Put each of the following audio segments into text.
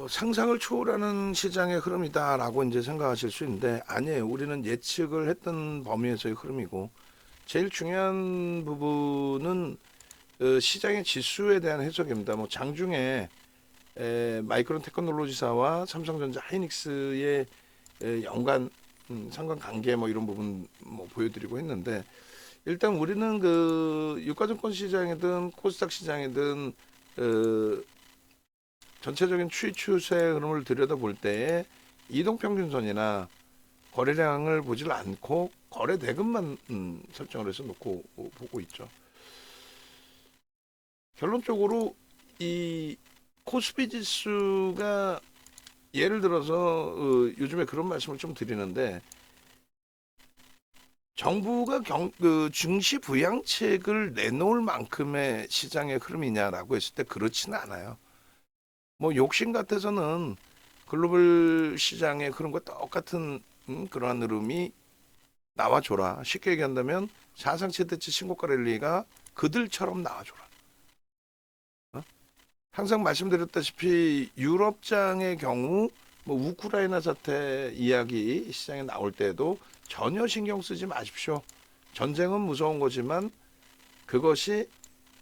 상상을 초월하는 시장의 흐름이다라고 이제 생각하실 수 있는데 아니에요. 우리는 예측을 했던 범위에서의 흐름이고 제일 중요한 부분은 시장의 지수에 대한 해석입니다. 뭐 장중에 마이크론 테크놀로지사와 삼성전자 하이닉스의 연간 상관관계 뭐 이런 부분 뭐 보여드리고 했는데 일단 우리는 그 유가증권 시장이든 코스닥 시장이든 전체적인 추이 추세 흐름을 들여다볼 때에 이동평균선이나 거래량을 보질 않고 거래 대금만 설정을 해서 놓고 보고 있죠. 결론적으로 이 코스피 지수가 예를 들어서 요즘에 그런 말씀을 좀 드리는데 정부가 증시 부양책을 내놓을 만큼의 시장의 흐름이냐라고 했을 때 그렇지는 않아요. 뭐 욕심 같아서는 글로벌 시장의 그런 거 똑같은 그러한 흐름이 나와줘라. 쉽게 얘기한다면 사상 최대치 신고가 랠리가 그들처럼 나와줘라. 어? 항상 말씀드렸다시피 유럽장의 경우 뭐 우크라이나 사태 이야기 시장에 나올 때도 전혀 신경 쓰지 마십시오. 전쟁은 무서운 거지만 그것이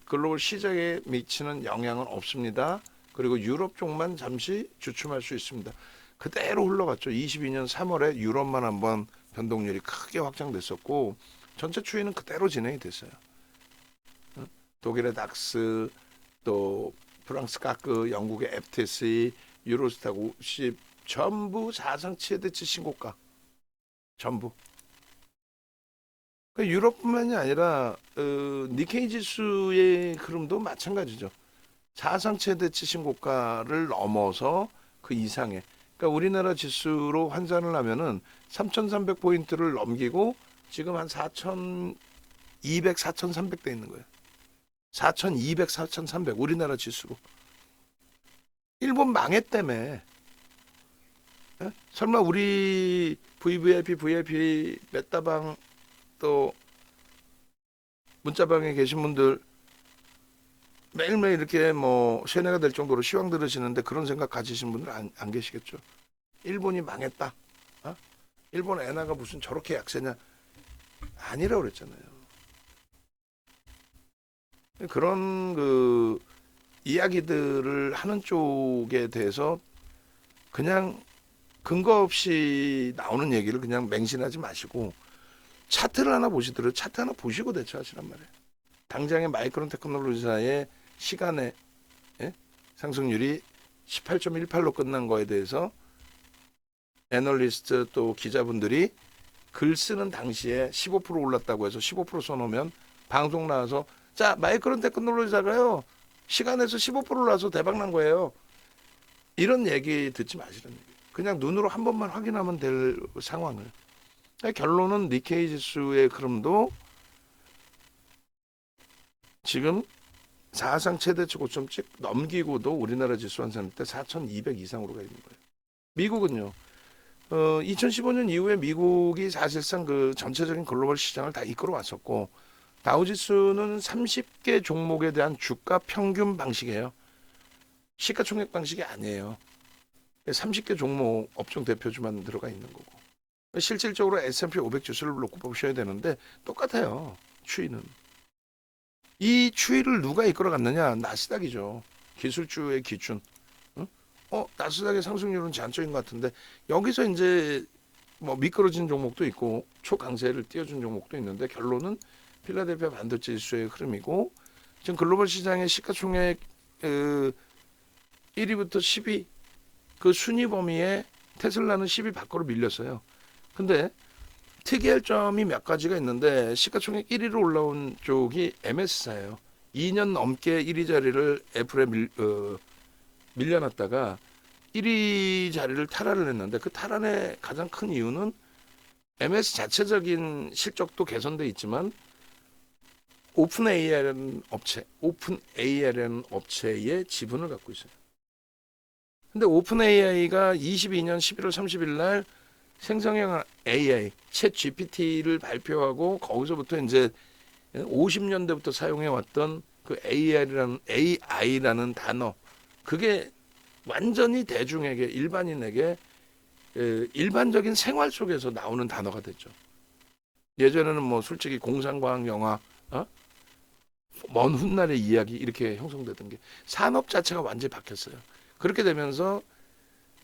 글로벌 시장에 미치는 영향은 없습니다. 그리고 유럽 쪽만 잠시 주춤할 수 있습니다. 그대로 흘러갔죠. 22년 3월에 유럽만 한번 변동률이 크게 확장됐었고 전체 추이는 그대로 진행이 됐어요. 독일의 닥스, 또 프랑스 까크, 영국의 FTSE, 유로스탁 50 전부 사상 최대치 신고가. 전부. 유럽뿐만이 아니라 니케이 지수의 흐름도 마찬가지죠. 사상 최대치 신고가를 넘어서 그 이상의 그러니까 우리나라 지수로 환산을 하면은 3,300포인트를 넘기고 지금 한 4,200, 4,300 돼 있는 거예요. 4,200, 4,300 우리나라 지수로. 일본 망했다며. 예? 설마 우리 VVIP 메타방 또 문자방에 계신 분들 매일매일 이렇게 뭐 세뇌가 될 정도로 시황 들으시는데 그런 생각 가지신 분들 안 계시겠죠. 일본이 망했다. 어? 일본 엔화가 무슨 저렇게 약세냐. 아니라고 그랬잖아요. 그런 그 이야기들을 하는 쪽에 대해서 그냥 근거 없이 나오는 얘기를 그냥 맹신하지 마시고 차트를 하나 보시더라도 차트 하나 보시고 대처하시란 말이에요. 당장의 마이크론 테크놀로지사의 시간에 예? 상승률이 18.18로 끝난 거에 대해서 애널리스트 또 기자분들이 글 쓰는 당시에 15% 올랐다고 해서 15% 써놓으면 방송 나와서 자 마이크론 테크놀로지사가요 시간에서 15% 올라서 대박 난 거예요. 이런 얘기 듣지 마시라는 얘기. 그냥 눈으로 한 번만 확인하면 될 상황을. 결론은 니케이 지수의 흐름도 지금 사상 최대치 고점찍 넘기고도 우리나라 지수 환산할 때 4,200 이상으로 가 있는 거예요. 미국은요. 2015년 이후에 미국이 사실상 그 전체적인 글로벌 시장을 다 이끌어 왔었고 다우지수는 30개 종목에 대한 주가 평균 방식이에요. 시가총액 방식이 아니에요. 30개 종목 업종 대표주만 들어가 있는 거고. 실질적으로 S&P 500 지수를 놓고 보셔야 되는데 똑같아요. 추이는. 이 추이를 누가 이끌어갔느냐? 나스닥이죠. 기술주의 기준. 응? 나스닥의 상승률은 제한적인 것 같은데 여기서 이제 뭐 미끄러진 종목도 있고 초강세를 띄워준 종목도 있는데 결론은 필라델피아 반도체 지수의 흐름이고 지금 글로벌 시장의 시가총액 1위부터 10위 그 순위 범위에 테슬라는 10위 밖으로 밀렸어요. 근데 특이할 점이 몇 가지가 있는데 시가총액 1위로 올라온 쪽이 MS사예요. 2년 넘게 1위 자리를 애플에 밀려났다가 1위 자리를 탈환을 했는데 그 탈환의 가장 큰 이유는 MS 자체적인 실적도 개선돼 있지만 오픈 AI라는 업체의 지분을 갖고 있어요. 근데 오픈 AI가 22년 11월 30일 날 생성형 AI, 챗 GPT를 발표하고 거기서부터 이제 50년대부터 사용해 왔던 그 AI라는 단어, 그게 완전히 대중에게 일반인에게 일반적인 생활 속에서 나오는 단어가 됐죠. 예전에는 뭐 솔직히 공상과학 영화, 어? 먼 훗날의 이야기 이렇게 형성되던 게 산업 자체가 완전히 바뀌었어요. 그렇게 되면서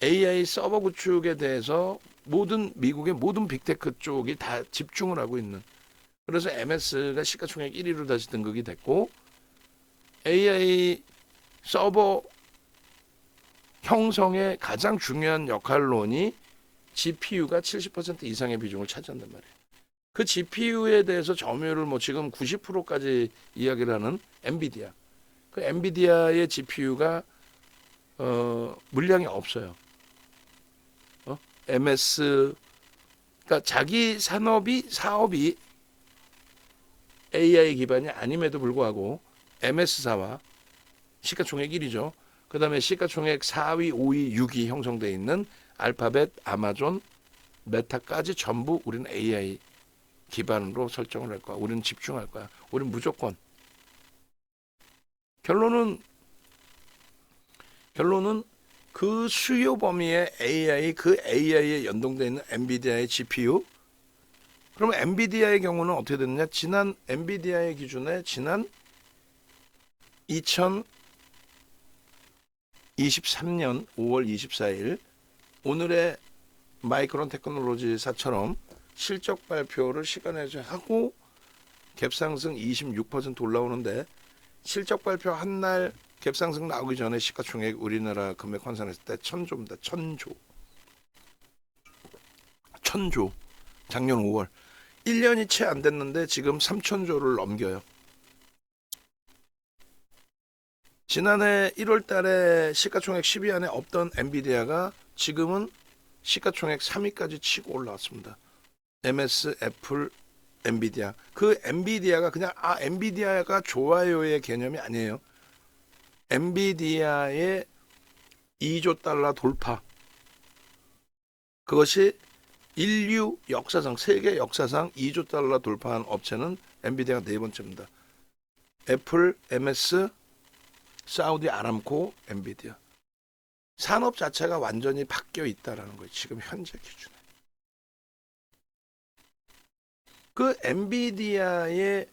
AI 서버 구축에 대해서 미국의 모든 빅테크 쪽이 다 집중을 하고 있는. 그래서 MS가 시가총액 1위로 다시 등극이 됐고 AI 서버 형성의 가장 중요한 역할론이 GPU가 70% 이상의 비중을 차지한단 말이에요. 그 GPU에 대해서 점유율을 뭐 지금 90%까지 이야기를 하는 엔비디아. 그 엔비디아의 GPU가 물량이 없어요. MS 그러니까 자기 사업이 AI 기반이 아님에도 불구하고 MS사와 시가총액 1위죠. 그 다음에 시가총액 4위, 5위, 6위 형성되어 있는 알파벳, 아마존, 메타까지 전부 우리는 AI 기반으로 설정을 할 거야. 우리는 집중할 거야. 우리는 무조건. 결론은 그 수요 범위의 AI, 그 AI에 연동되어 있는 엔비디아의 GPU. 그러면 엔비디아의 경우는 어떻게 됐느냐? 지난 엔비디아의 기준에 지난 2023년 5월 24일 오늘의 마이크론 테크놀로지사처럼 실적 발표를 시간에 하고 갭상승 26% 올라오는데 실적 발표 한 날 갭상승 나오기 전에 시가총액 우리나라 금액 환산했을 때 1000조입니다. 1000조. 작년 5월. 1년이 채 안 됐는데 지금 3000조를 넘겨요. 지난해 1월 달에 시가총액 10위 안에 없던 엔비디아가 지금은 시가총액 3위까지 치고 올라왔습니다. MS, 애플, 엔비디아. 그 엔비디아가 그냥 엔비디아가 좋아요의 개념이 아니에요. 엔비디아의 2조 달러 돌파. 그것이 인류 역사상, 세계 역사상 2조 달러 돌파한 업체는 엔비디아가 네 번째입니다. 애플, MS, 사우디 아람코, 엔비디아. 산업 자체가 완전히 바뀌어 있다라는 거예요. 지금 현재 기준에. 그 엔비디아의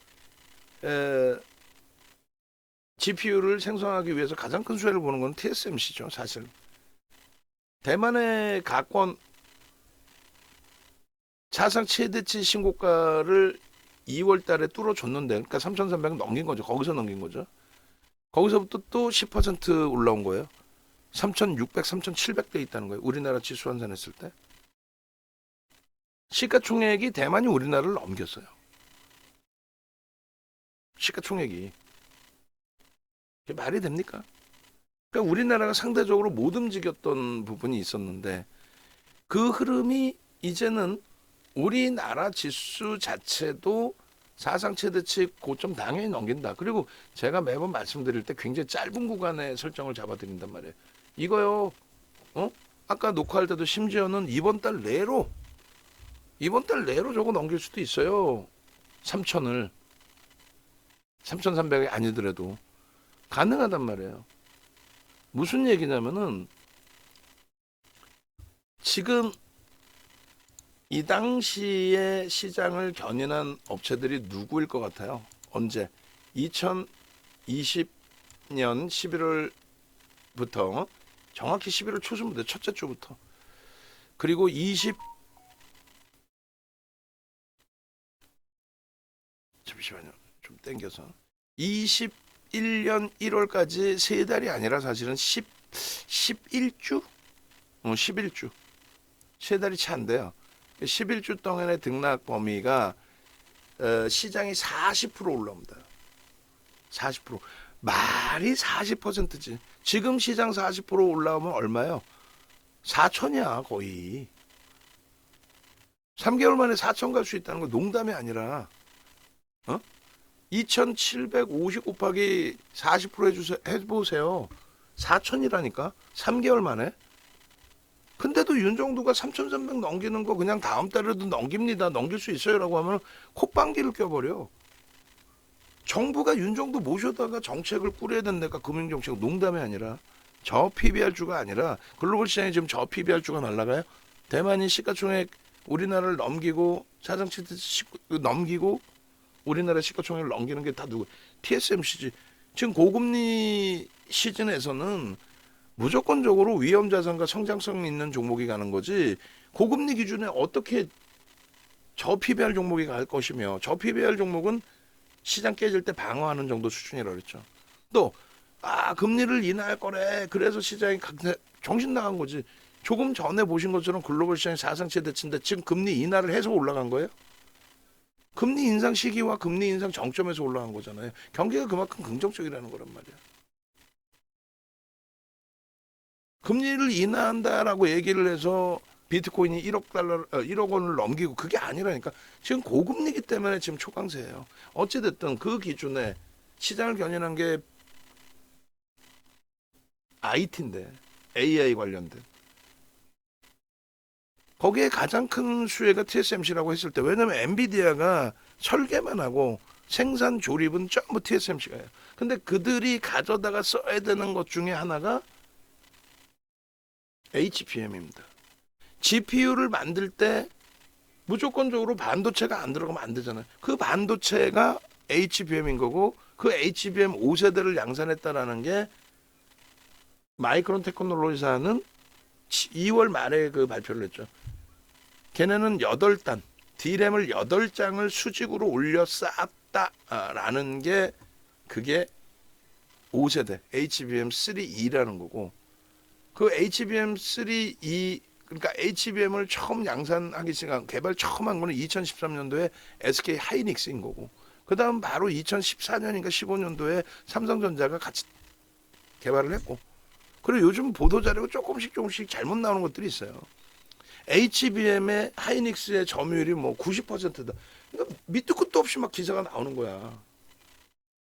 GPU를 생성하기 위해서 가장 큰 수혜를 보는 건 TSMC죠. 사실. 대만의 가권 사상 최대치 신고가를 2월 달에 뚫어줬는데 그러니까 3,300 넘긴 거죠. 거기서 넘긴 거죠. 거기서부터 또 10% 올라온 거예요. 3,600, 3,700대 있다는 거예요. 우리나라 지수 환산했을 때. 시가총액이 대만이 우리나라를 넘겼어요. 시가총액이. 이게 말이 됩니까? 그러니까 우리나라가 상대적으로 못 움직였던 부분이 있었는데 그 흐름이 이제는 우리나라 지수 자체도 사상 최대치 고점 당연히 넘긴다. 그리고 제가 매번 말씀드릴 때 굉장히 짧은 구간에 설정을 잡아드린단 말이에요. 이거요. 아까 녹화할 때도 심지어는 이번 달 내로 저거 넘길 수도 있어요. 3,000을. 3,300이 아니더라도 가능하단 말이에요. 무슨 얘기냐면은 지금 이 당시에 시장을 견인한 업체들이 누구일 것 같아요? 언제? 2020년 11월부터 정확히 11월 초순부터 첫째 주부터 그리고 잠시만요. 좀 땡겨서 21년 1월까지 세 달이 아니라 사실은 11주? 11주. 세 달이 채 안 돼요. 11주 동안의 등락 범위가 시장이 40% 올라옵니다. 40%. 말이 40%지. 지금 시장 40% 올라오면 얼마요? 4천이야 거의. 3개월 만에 4천 갈 수 있다는 건 농담이 아니라 2,750 곱하기 40% 해보세요. 4천이라니까 3개월 만에. 근데도 윤정도가 3,300 넘기는 거 그냥 다음 달에도 넘깁니다. 넘길 수 있어요라고 하면 콧방귀를 껴버려. 정부가 윤정도 모셔다가 정책을 꾸려야 된다니까 금융정책 농담이 아니라 저 PBR주가 아니라 글로벌 시장에 지금 저 PBR주가 날라가요. 대만이 시가총액 우리나라를 넘기고 사상치트 넘기고 우리나라 시가총액을 넘기는 게 다 누구? TSMC지. 지금 고금리 시즌에서는 무조건적으로 위험 자산과 성장성 있는 종목이 가는 거지. 고금리 기준에 어떻게 저 PBR 종목이 갈 것이며, 저 PBR 종목은 시장 깨질 때 방어하는 정도 수준이라고 그랬죠. 또 금리를 인하할 거래. 그래서 시장이 정신 나간 거지. 조금 전에 보신 것처럼 글로벌 시장이 사상 최대치인데 지금 금리 인하를 해서 올라간 거예요? 금리 인상 시기와 금리 인상 정점에서 올라간 거잖아요. 경기가 그만큼 긍정적이라는 거란 말이야. 금리를 인하한다라고 얘기를 해서 비트코인이 1억 원을 넘기고 그게 아니라니까. 지금 고금리기 때문에 지금 초강세예요. 어찌됐든 그 기준에 시장을 견인한 게 IT인데, AI 관련된. 거기에 가장 큰 수혜가 TSMC라고 했을 때, 왜냐면 엔비디아가 설계만 하고 생산 조립은 전부 TSMC가 해요. 근데 그들이 가져다가 써야 되는 것 중에 하나가 HBM입니다. GPU를 만들 때 무조건적으로 반도체가 안 들어가면 안 되잖아요. 그 반도체가 HBM인 거고, 그 HBM 5세대를 양산했다라는 게 마이크론 테크놀로지사는 2월 말에 그 발표를 했죠. 걔네는 8단, D램을 8장을 수직으로 올려 쌓았다라는 게 그게 5세대 HBM3E라는 거고, 그 HBM3E, 그러니까 HBM을 처음 양산하기 시작, 개발 처음 한 거는 2013년도에 SK 하이닉스인 거고, 그 다음 바로 2014년인가 15년도에 삼성전자가 같이 개발을 했고, 그리고 요즘 보도자료가 조금씩 잘못 나오는 것들이 있어요. HBM의 하이닉스의 점유율이 뭐 90%다. 그러니까 밑도 끝도 없이 막 기사가 나오는 거야.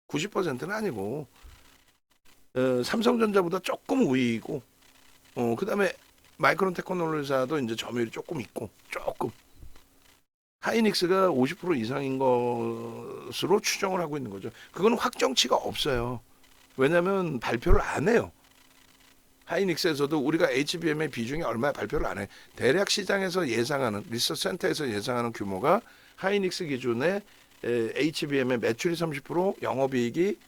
90%는 아니고 삼성전자보다 조금 우위이고, 그다음에 마이크론 테크놀로지사도 이제 점유율이 조금 있고, 조금. 하이닉스가 50% 이상인 것으로 추정을 하고 있는 거죠. 그건 확정치가 없어요. 왜냐하면 발표를 안 해요. 하이닉스에서도 우리가 HBM의 비중이 얼마나 발표를 안 해. 대략 시장에서 예상하는, 리서치 센터에서 예상하는 규모가 하이닉스 기준의 HBM의 매출이 30%, 영업이익이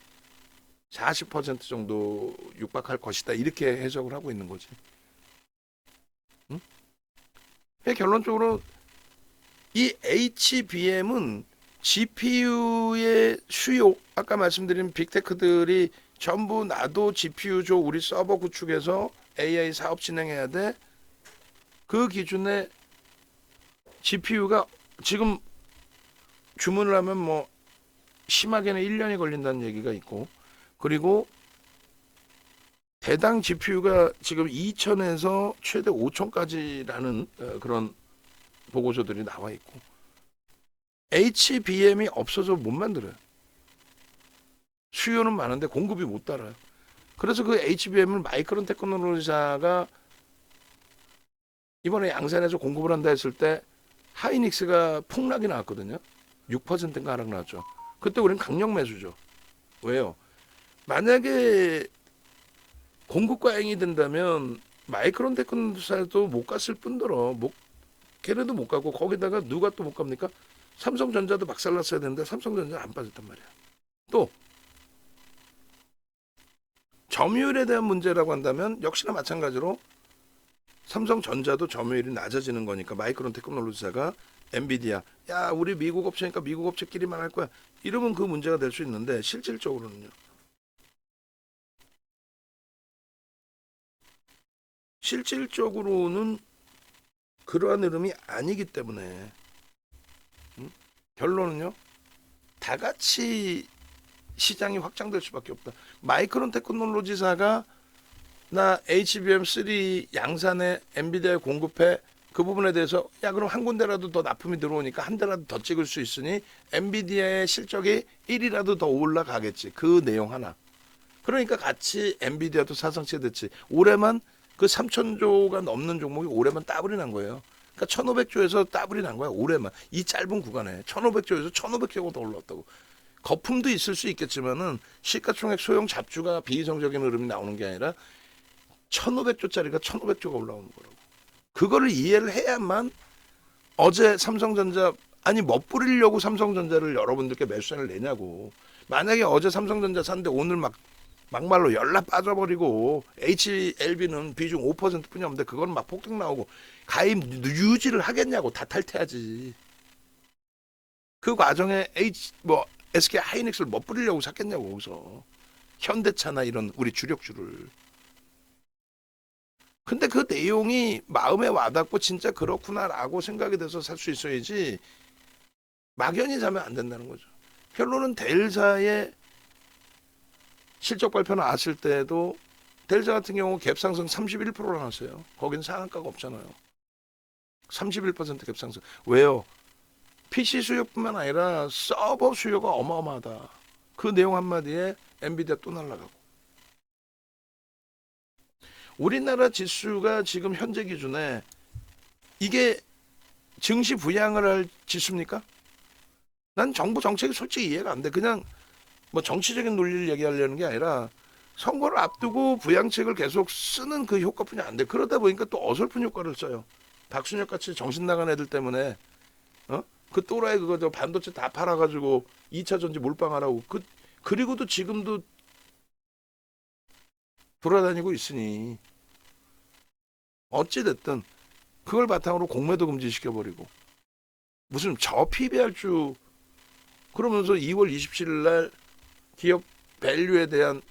40% 정도 육박할 것이다. 이렇게 해석을 하고 있는 거지. 응? 결론적으로 이 HBM은 GPU의 수요, 아까 말씀드린 빅테크들이 전부 나도 GPU 줘, 우리 서버 구축해서 AI 사업 진행해야 돼. 그 기준에 GPU가 지금 주문을 하면 뭐 심하게는 1년이 걸린다는 얘기가 있고, 그리고 대당 GPU가 지금 2천에서 최대 5천까지라는 그런 보고서들이 나와 있고, HBM이 없어서 못 만들어요. 수요는 많은데 공급이 못 따라요. 그래서 그 HBM을 마이크론 테크놀로지사가 이번에 양산해서 공급을 한다 했을 때 하이닉스가 폭락이 나왔거든요. 6%인가 하락 나왔죠. 그때 우리는 강력 매수죠. 왜요? 만약에 공급 과잉이 된다면 마이크론 테크놀로지사도 못 갔을 뿐더러 걔네도 못 가고, 거기다가 누가 또 못 갑니까? 삼성전자도 박살났어야 되는데 삼성전자는 안 빠졌단 말이야. 또 점유율에 대한 문제라고 한다면 역시나 마찬가지로 삼성전자도 점유율이 낮아지는 거니까 마이크론 테크놀로지사가 엔비디아, 야 우리 미국 업체니까 미국 업체끼리만 할 거야, 이러면 그 문제가 될 수 있는데, 실질적으로는요. 실질적으로는 그러한 흐름이 아니기 때문에 결론은요, 다 같이 시장이 확장될 수밖에 없다. 마이크론 테크놀로지사가 나 HBM3 양산에 엔비디아에 공급해, 그 부분에 대해서 야 그럼 한 군데라도 더 납품이 들어오니까 한 대라도 더 찍을 수 있으니 엔비디아의 실적이 1이라도 더 올라가겠지. 그 내용 하나. 그러니까 같이 엔비디아도 사상 최대치. 올해만 그 3,000조가 넘는 종목이 올해만 따블이 난 거예요. 그러니까 1,500조에서 따블이 난 거야. 올해만. 이 짧은 구간에 1,500조에서 1,500조가 더 올랐다고. 거품도 있을 수 있겠지만은 시가총액 소형 잡주가 비이성적인 흐름이 나오는 게 아니라 1500조짜리가 1500조가 올라오는 거라고. 그거를 이해를 해야만 어제 삼성전자 아니 멋부리려고 삼성전자를 여러분들께 매수세를 내냐고. 만약에 어제 삼성전자 샀는데 오늘 막말로 연락 빠져버리고 HLB는 비중 5%뿐이 없는데 그건 막 폭등 나오고 가입 유지를 하겠냐고. 다 탈퇴하지. 그 과정에 SK 하이닉스를 멋부리려고 샀겠냐고. 거기서 현대차나 이런 우리 주력주를. 근데 그 내용이 마음에 와닿고 진짜 그렇구나라고 생각이 돼서 살 수 있어야지 막연히 사면 안 된다는 거죠. 결론은 델사의 실적 발표 나왔을 때도 델사 같은 경우 갭상승 31%를 나왔어요. 거긴 상한가가 없잖아요. 31% 갭상승. 왜요? PC 수요뿐만 아니라 서버 수요가 어마어마하다. 그 내용 한마디에 엔비디아 또 날아가고. 우리나라 지수가 지금 현재 기준에 이게 증시 부양을 할 지수입니까? 난 정부 정책이 솔직히 이해가 안 돼. 그냥 뭐 정치적인 논리를 얘기하려는 게 아니라 선거를 앞두고 부양책을 계속 쓰는 그 효과뿐이 안 돼. 그러다 보니까 또 어설픈 효과를 써요. 박순혁 같이 정신 나간 애들 때문에 그 또라이 그거 저 반도체 다 팔아가지고 2차 전지 몰빵하라고. 그리고도 지금도 돌아다니고 있으니 어찌됐든 그걸 바탕으로 공매도 금지시켜버리고 무슨 저PBR주 그러면서 2월 27일 날 기업 밸류에 대한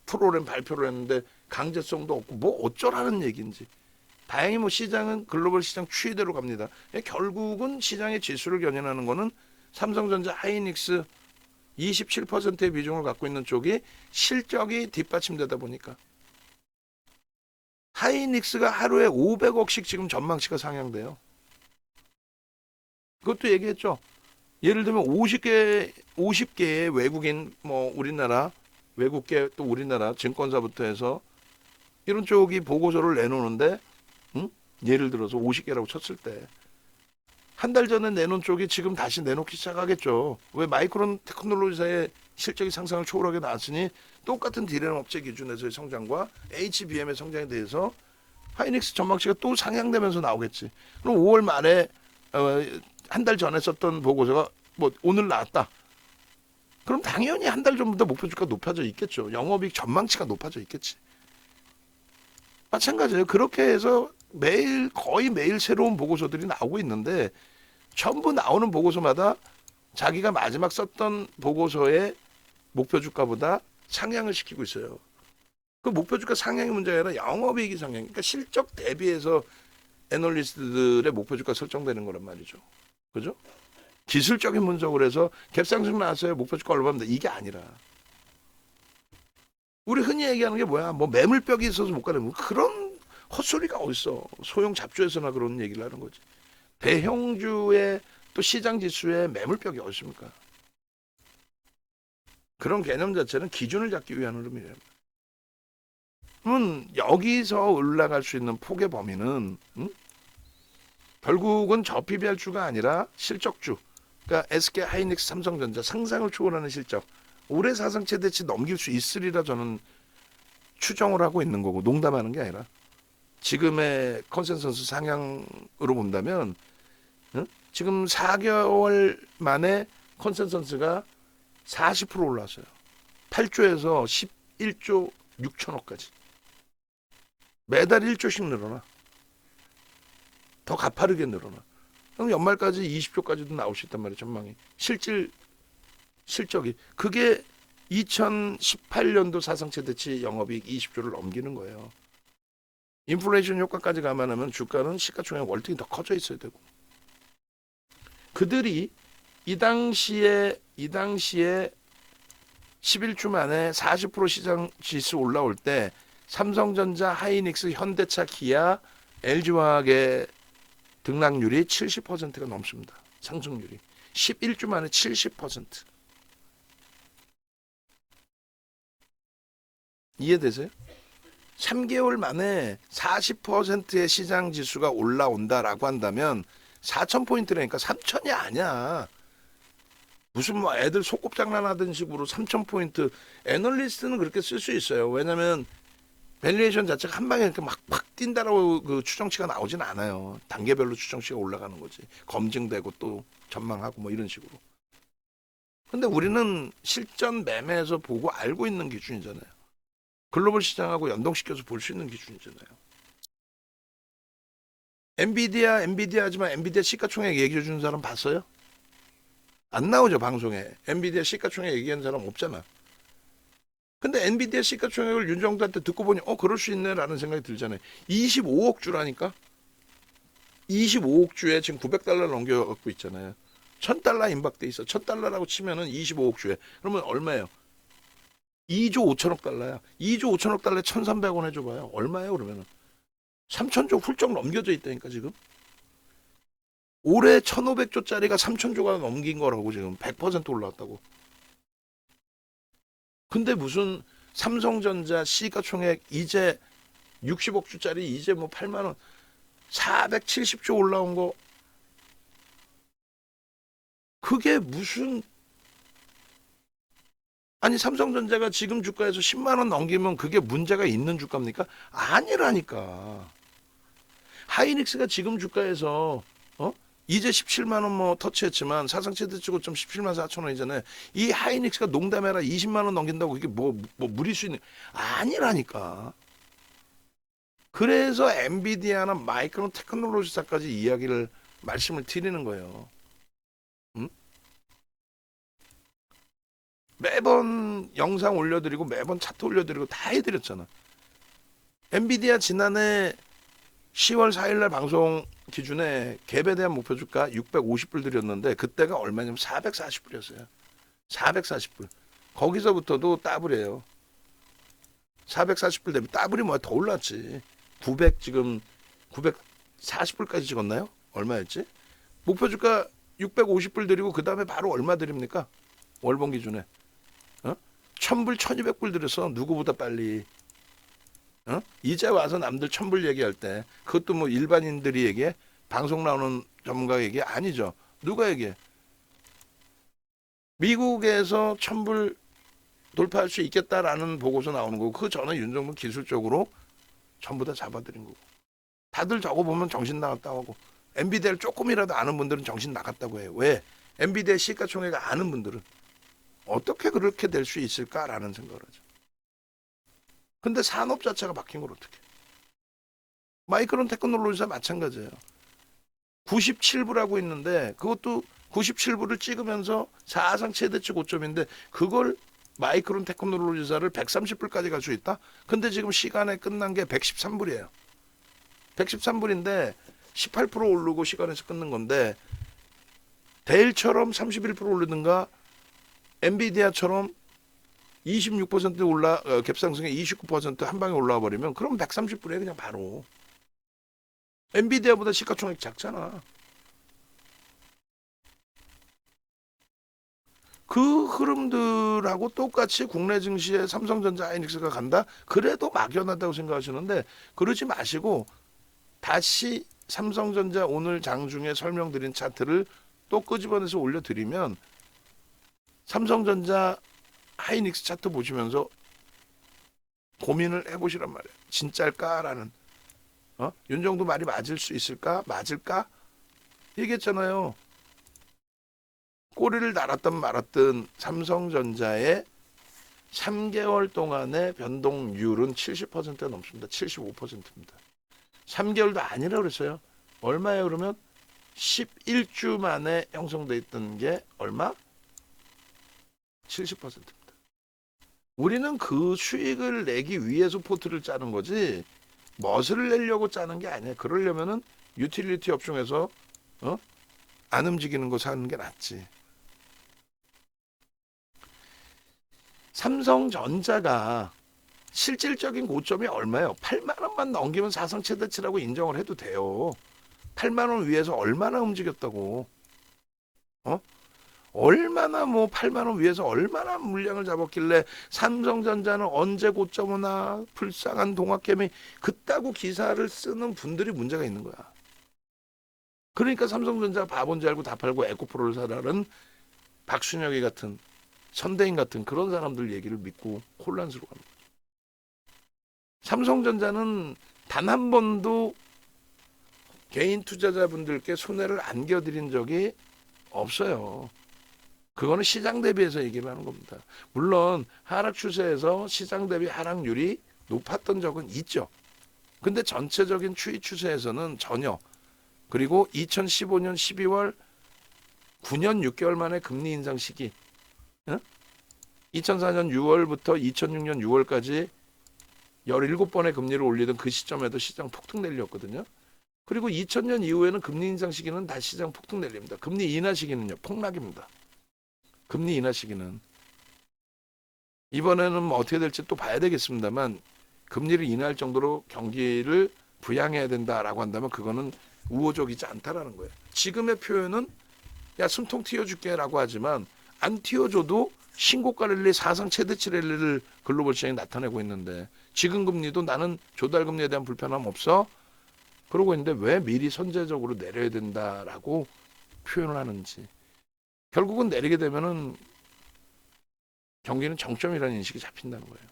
프로그램 발표를 했는데 강제성도 없고 뭐 어쩌라는 얘기인지. 다행히 뭐 시장은 글로벌 시장 추이대로 갑니다. 결국은 시장의 지수를 견인하는 거는 삼성전자 하이닉스 27%의 비중을 갖고 있는 쪽이 실적이 뒷받침되다 보니까 하이닉스가 하루에 500억씩 지금 전망치가 상향돼요. 그것도 얘기했죠. 예를 들면 50개의 외국인 뭐 우리나라 외국계 또 우리나라 증권사부터 해서 이런 쪽이 보고서를 내놓는데 예를 들어서 50개라고 쳤을 때 한 달 전에 내놓은 쪽이 지금 다시 내놓기 시작하겠죠. 왜 마이크론 테크놀로지사의 실적이 상상을 초월하게 나왔으니 똑같은 디램 업체 기준에서의 성장과 HBM의 성장에 대해서 하이닉스 전망치가 또 상향되면서 나오겠지. 그럼 5월 말에 한 달 전에 썼던 보고서가 뭐 오늘 나왔다. 그럼 당연히 한 달 전보다 목표 주가 높아져 있겠죠. 영업이익 전망치가 높아져 있겠지. 마찬가지예요. 그렇게 해서 거의 매일 새로운 보고서들이 나오고 있는데 전부 나오는 보고서마다 자기가 마지막 썼던 보고서의 목표 주가보다 상향을 시키고 있어요. 그 목표 주가 상향이 문제가 아니라 영업이익이 상향. 그러니까 실적 대비해서 애널리스트들의 목표 주가 설정되는 거란 말이죠. 그죠? 기술적인 분석을 해서 갭상승 나왔어요. 목표 주가 얼마입니다. 이게 아니라. 우리 흔히 얘기하는 게 뭐야? 뭐 매물벽이 있어서 못 가는 그런 헛소리가 어딨어. 소형 잡주에서나 그런 얘기를 하는 거지. 대형주의 또 시장 지수에 매물벽이 어디 있습니까? 그런 개념 자체는 기준을 잡기 위한 흐름이에요. 그러면 여기서 올라갈 수 있는 폭의 범위는 결국은 저PBR주가 아니라 실적주. 그러니까 SK 하이닉스 삼성전자 상상을 초월하는 실적. 올해 사상 최대치 넘길 수 있으리라 저는 추정을 하고 있는 거고 농담하는 게 아니라 지금의 컨센서스 상향으로 본다면 지금 4개월 만에 컨센서스가 40% 올랐어요. 8조에서 11조 6천억까지. 매달 1조씩 늘어나. 더 가파르게 늘어나. 그럼 연말까지 20조까지도 나올 수 있단 말이에요. 전망이. 실적이. 그게 2018년도 사상 최대치 영업이익 20조를 넘기는 거예요. 인플레이션 효과까지 감안하면 주가는 시가총액 월등히 더 커져 있어야 되고. 그들이 이 당시에 11주 만에 40% 시장 지수 올라올 때 삼성전자, 하이닉스, 현대차, 기아, LG화학의 등락률이 70%가 넘습니다. 상승률이. 11주 만에 70%. 이해되세요? 3개월 만에 40%의 시장 지수가 올라온다라고 한다면 4,000포인트라니까 3,000이 아니야. 무슨 뭐 애들 소꿉장난하던 식으로 3,000포인트. 애널리스트는 그렇게 쓸 수 있어요. 왜냐면 밸류에이션 자체가 한 방에 이렇게 막 뛴다라고 그 추정치가 나오진 않아요. 단계별로 추정치가 올라가는 거지. 검증되고 또 전망하고 뭐 이런 식으로. 근데 우리는 실전 매매에서 보고 알고 있는 기준이잖아요. 글로벌 시장하고 연동시켜서 볼 수 있는 기준이잖아요. 엔비디아 하지만 엔비디아 시가총액 얘기해 주는 사람 봤어요? 안 나오죠, 방송에. 엔비디아 시가총액 얘기하는 사람 없잖아. 근데 엔비디아 시가총액을 윤정도한테 듣고 보니 그럴 수 있네라는 생각이 들잖아요. 25억 주라니까. 25억 주에 지금 900달러 넘겨갖고 있잖아요. 1000달러 임박돼 있어. 1000달러라고 치면은 25억 주에. 그러면 얼마예요? 2조 5천억 달러야. 2조 5천억 달러에 1,300원 해줘봐요. 얼마예요, 그러면은? 3천조 훌쩍 넘겨져 있다니까, 지금. 올해 1,500조짜리가 3천조가 넘긴 거라고, 지금. 100% 올라왔다고. 근데 무슨 삼성전자 시가총액 이제 60억 주짜리 이제 뭐 8만 원 470조 올라온 거 그게 무슨 아니 삼성전자가 지금 주가에서 10만 원 넘기면 그게 문제가 있는 주가입니까? 아니라니까. 하이닉스가 지금 주가에서 이제 17만 원 뭐 터치했지만 사상 최대치 고점 17만 4천 원이잖아요. 이 하이닉스가 농담해라 20만 원 넘긴다고 이게 뭐 무리 수 있는 아니라니까. 그래서 엔비디아나 마이크론 테크놀로지사까지 이야기를 말씀을 드리는 거예요. 응? 매번 영상 올려드리고 매번 차트 올려드리고 다 해드렸잖아. 엔비디아 지난해 10월 4일날 방송 기준에 갭에 대한 목표 주가 650불 드렸는데 그때가 얼마냐면 440불이었어요. 440불. 거기서부터도 따블이에요. 440불 되면 따블이 뭐야 더 올랐지. 900 지금 940불까지 찍었나요? 얼마였지? 목표 주가 650불 드리고 그 다음에 바로 얼마 드립니까? 월봉 기준에 1000불 1200불 드려서 누구보다 빨리 이제 와서 남들 1000불 얘기할 때 그것도 뭐 일반인들이 얘기해? 방송 나오는 전문가 얘기 아니죠. 누가 얘기해? 미국에서 1000불 돌파할 수 있겠다라는 보고서 나오는 거고 그 전에 윤정부 기술적으로 전부 다 잡아들인 거고 다들 저거 보면 정신 나갔다고 하고 엔비디아를 조금이라도 아는 분들은 정신 나갔다고 해요. 왜? 엔비디아 시가총액을 아는 분들은 어떻게 그렇게 될 수 있을까라는 생각을 하죠. 근데 산업 자체가 바뀐 걸 어떻게? 마이크론 테크놀로지사 마찬가지예요. 97부라고 있는데 그것도 97부를 찍으면서 사상 최대치 고점인데 그걸 마이크론 테크놀로지사를 130불까지 갈 수 있다? 근데 지금 시간에 끝난 게 113불이에요. 113불인데 18% 오르고 시간에서 끊는 건데 데일처럼 31% 오르든가 엔비디아처럼 26% 올라 갭상승에 29%한 방에 올라와 버리면 그럼 130불에 그냥 바로 엔비디아보다 시가총액 작잖아. 그 흐름들하고 똑같이 국내 증시에 삼성전자 하이닉스가 간다? 그래도 막연하다고 생각하시는데 그러지 마시고 다시 삼성전자 오늘 장중에 설명드린 차트를 또 끄집어내서 올려드리면 삼성전자 하이닉스 차트 보시면서 고민을 해보시란 말이에요. 진짜일까라는 윤정도 말이 맞을 수 있을까? 맞을까? 얘기했잖아요. 꼬리를 달았든 말았든 삼성전자의 3개월 동안의 변동률은 70%가 넘습니다. 75%입니다. 3개월도 아니라고 그랬어요. 얼마예요 그러면? 11주 만에 형성돼 있던 게 얼마? 70%입니다. 우리는 그 수익을 내기 위해서 포트를 짜는 거지 멋을 내려고 짜는 게 아니야. 그러려면은 유틸리티 업종에서 안 움직이는 거 사는 게 낫지. 삼성전자가 실질적인 고점이 얼마예요? 8만 원만 넘기면 사상 최대치라고 인정을 해도 돼요. 8만 원 위에서 얼마나 움직였다고? 얼마나 뭐 8만 원 위에서 얼마나 물량을 잡았길래 삼성전자는 언제 고점 오나 불쌍한 동학개미 그따구 기사를 쓰는 분들이 문제가 있는 거야. 그러니까 삼성전자 바본지 알고 다 팔고 에코프로를 사라는 박순혁이 같은 선대인 같은 그런 사람들 얘기를 믿고 혼란스러워하는 거야. 삼성전자는 단 한 번도 개인 투자자분들께 손해를 안겨드린 적이 없어요. 그거는 시장 대비해서 얘기를 하는 겁니다. 물론 하락 추세에서 시장 대비 하락률이 높았던 적은 있죠. 근데 전체적인 추이 추세에서는 전혀. 그리고 2015년 12월 9년 6개월 만에 금리 인상 시기, 2004년 6월부터 2006년 6월까지 17번의 금리를 올리던 그 시점에도 시장 폭등 랠리였거든요. 그리고 2000년 이후에는 금리 인상 시기는 다시 시장 폭등 랠리입니다. 금리 인하 시기는요, 폭락입니다. 금리 인하 시기는. 이번에는 뭐 어떻게 될지 또 봐야 되겠습니다만, 금리를 인하할 정도로 경기를 부양해야 된다라고 한다면 그거는 우호적이지 않다라는 거예요. 지금의 표현은 야 숨통 틔워줄게라고 하지만 안 틔워줘도 신고가 랠리, 사상 최대치 랠리를 글로벌 시장이 나타내고 있는데, 지금 금리도 나는 조달 금리에 대한 불편함 없어? 그러고 있는데 왜 미리 선제적으로 내려야 된다라고 표현을 하는지. 결국은 내리게 되면은 경기는 정점이라는 인식이 잡힌다는 거예요.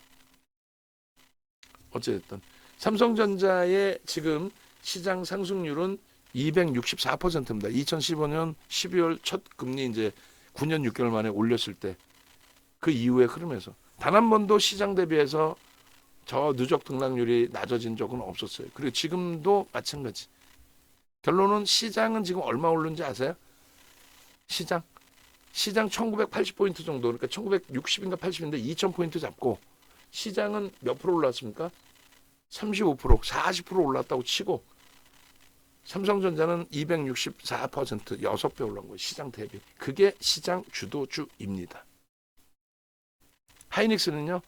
어쨌든 삼성전자의 지금 시장 상승률은 264%입니다. 2015년 12월 첫 금리 이제 9년 6개월 만에 올렸을 때 그 이후의 흐름에서 단 한 번도 시장 대비해서 저 누적 등락률이 낮아진 적은 없었어요. 그리고 지금도 마찬가지. 결론은 시장은 지금 얼마 오르는지 아세요? 시장 1980포인트 정도, 그러니까 1960인가 80인데 2000포인트 잡고 시장은 몇 프로 올랐습니까? 35%, 40% 올랐다고 치고 삼성전자는 264%, 6배 올라온 거예요. 시장 대비. 그게 시장 주도주입니다. 하이닉스는요,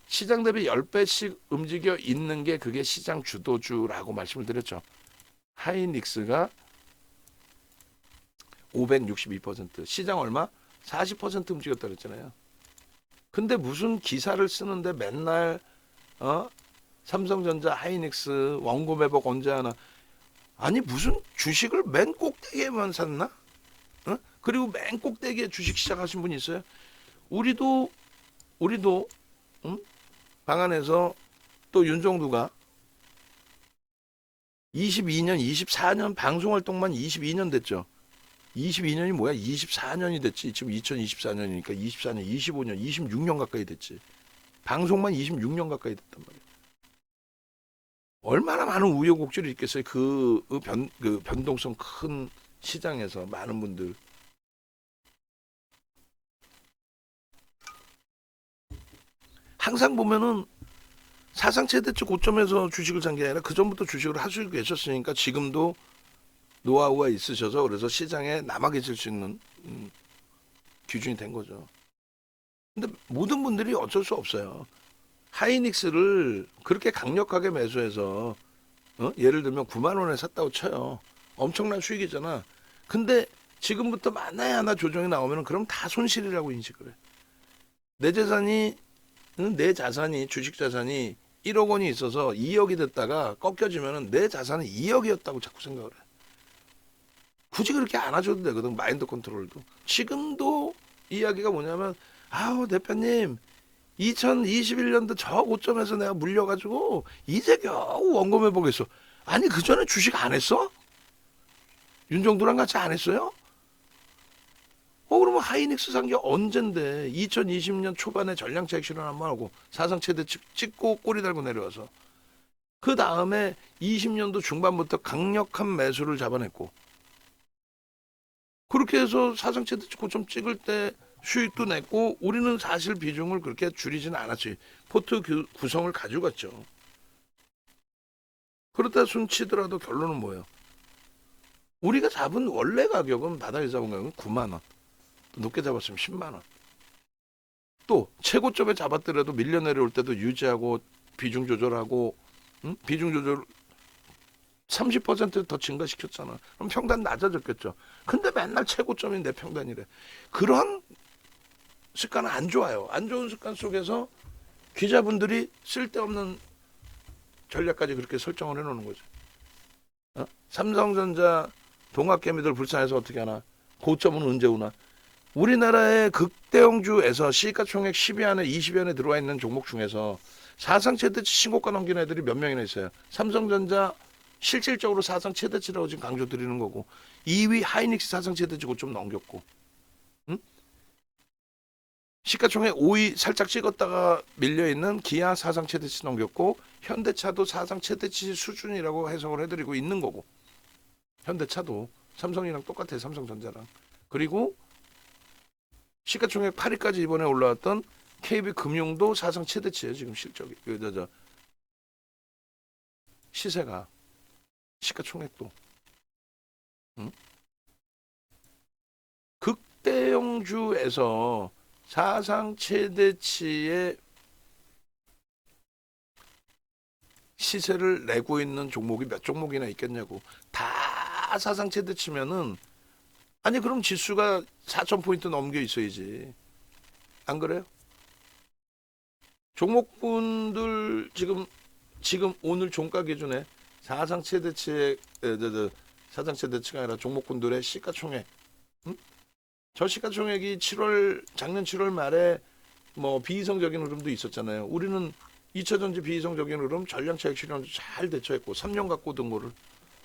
시장 대비 10배씩 움직여 있는 게 그게 시장 주도주라고 말씀을 드렸죠. 하이닉스가 562%, 시장 얼마? 40% 움직였다 그랬잖아요. 근데 무슨 기사를 쓰는데 맨날 삼성전자, 하이닉스, 원고 매복 언제 하나. 아니 무슨 주식을 맨 꼭대기에만 샀나? 그리고 맨 꼭대기에 주식 시작하신 분이 있어요? 우리도 방 안에서 또 윤정두가 22년, 24년 방송 활동만 22년 됐죠. 22년이 뭐야? 24년이 됐지. 지금 2024년이니까 24년, 25년, 26년 가까이 됐지. 방송만 26년 가까이 됐단 말이에요. 얼마나 많은 우여곡절이 있겠어요. 그 변동성 큰 시장에서 많은 분들. 항상 보면은 사상 최대치 고점에서 주식을 산 게 아니라 그 전부터 주식을 하시고 계셨으니까 지금도 노하우가 있으셔서 그래서 시장에 남아 계실 수 있는 기준이 된 거죠. 근데 모든 분들이 어쩔 수 없어요. 하이닉스를 그렇게 강력하게 매수해서 예를 들면 9만 원에 샀다고 쳐요. 엄청난 수익이잖아. 근데 지금부터 만에 하나 조정이 나오면 그럼 다 손실이라고 인식을 해. 내 자산이 주식 자산이 1억 원이 있어서 2억이 됐다가 꺾여지면 내 자산은 2억이었다고 자꾸 생각을 해. 굳이 그렇게 안 하셔도 되거든. 마인드 컨트롤도. 지금도 이야기가 뭐냐면 아우 대표님 2021년도 저 고점에서 내가 물려가지고 이제 겨우 원금 회복했어. 아니 그 전에 주식 안 했어? 윤정두랑 같이 안 했어요? 그러면 하이닉스 산 게 언젠데 2020년 초반에 전량차익 실현 한번 하고 사상 최대 찍고 꼬리 달고 내려와서 그 다음에 20년도 중반부터 강력한 매수를 잡아냈고 그렇게 해서 사상 최대 고점 찍을 때 수익도 냈고 우리는 사실 비중을 그렇게 줄이지는 않았지. 포트 구성을 가져갔죠. 그렇다 손치더라도 결론은 뭐예요? 우리가 잡은 원래 가격은 바닥에 잡은 가격은 9만 원. 높게 잡았으면 10만 원. 또 최고점에 잡았더라도 밀려 내려올 때도 유지하고 비중 조절하고 비중 조절 30%더 증가시켰잖아. 그럼 평단 낮아졌겠죠. 근데 맨날 최고점이 내 평단이래. 그런 습관은 안 좋아요. 안 좋은 습관 속에서 기자분들이 쓸데없는 전략까지 그렇게 설정을 해놓는 거죠. 삼성전자 동학개미들 불쌍해서 어떻게 하나. 고점은 언제 오나. 우리나라의 극대형주에서 시가총액 10위 안에 20위 안에 들어와 있는 종목 중에서 사상 최대치 신고가 넘긴 애들이 몇 명이나 있어요. 삼성전자 실질적으로 사상 최대치라고 지금 강조드리는 거고, 2위 하이닉스 사상 최대치고 좀 넘겼고, 응? 시가총액 5위 살짝 찍었다가 밀려있는 기아 사상 최대치 넘겼고, 현대차도 사상 최대치 수준이라고 해석을 해드리고 있는 거고, 현대차도 삼성이랑 똑같아요. 삼성전자랑. 그리고 시가총액 8위까지 이번에 올라왔던 KB금융도 사상 최대치예요. 지금 실적이. 시세가. 시가총액도. 응? 극대형주에서 사상 최대치의 시세를 내고 있는 종목이 몇 종목이나 있겠냐고. 다 사상 최대치면은, 아니 그럼 지수가 4,000포인트 넘겨 있어야지. 안 그래요? 종목분들 지금 오늘 종가 기준에 사상 최대치의 사상 최대치가 아니라 종목분들의 시가총액, 응? 저 시가총액이 작년 7월 말에 뭐 비이성적인 흐름도 있었잖아요. 우리는 2차전지 비이성적인 흐름 전량차익 실현도 잘 대처했고 3년 갖고 든 거를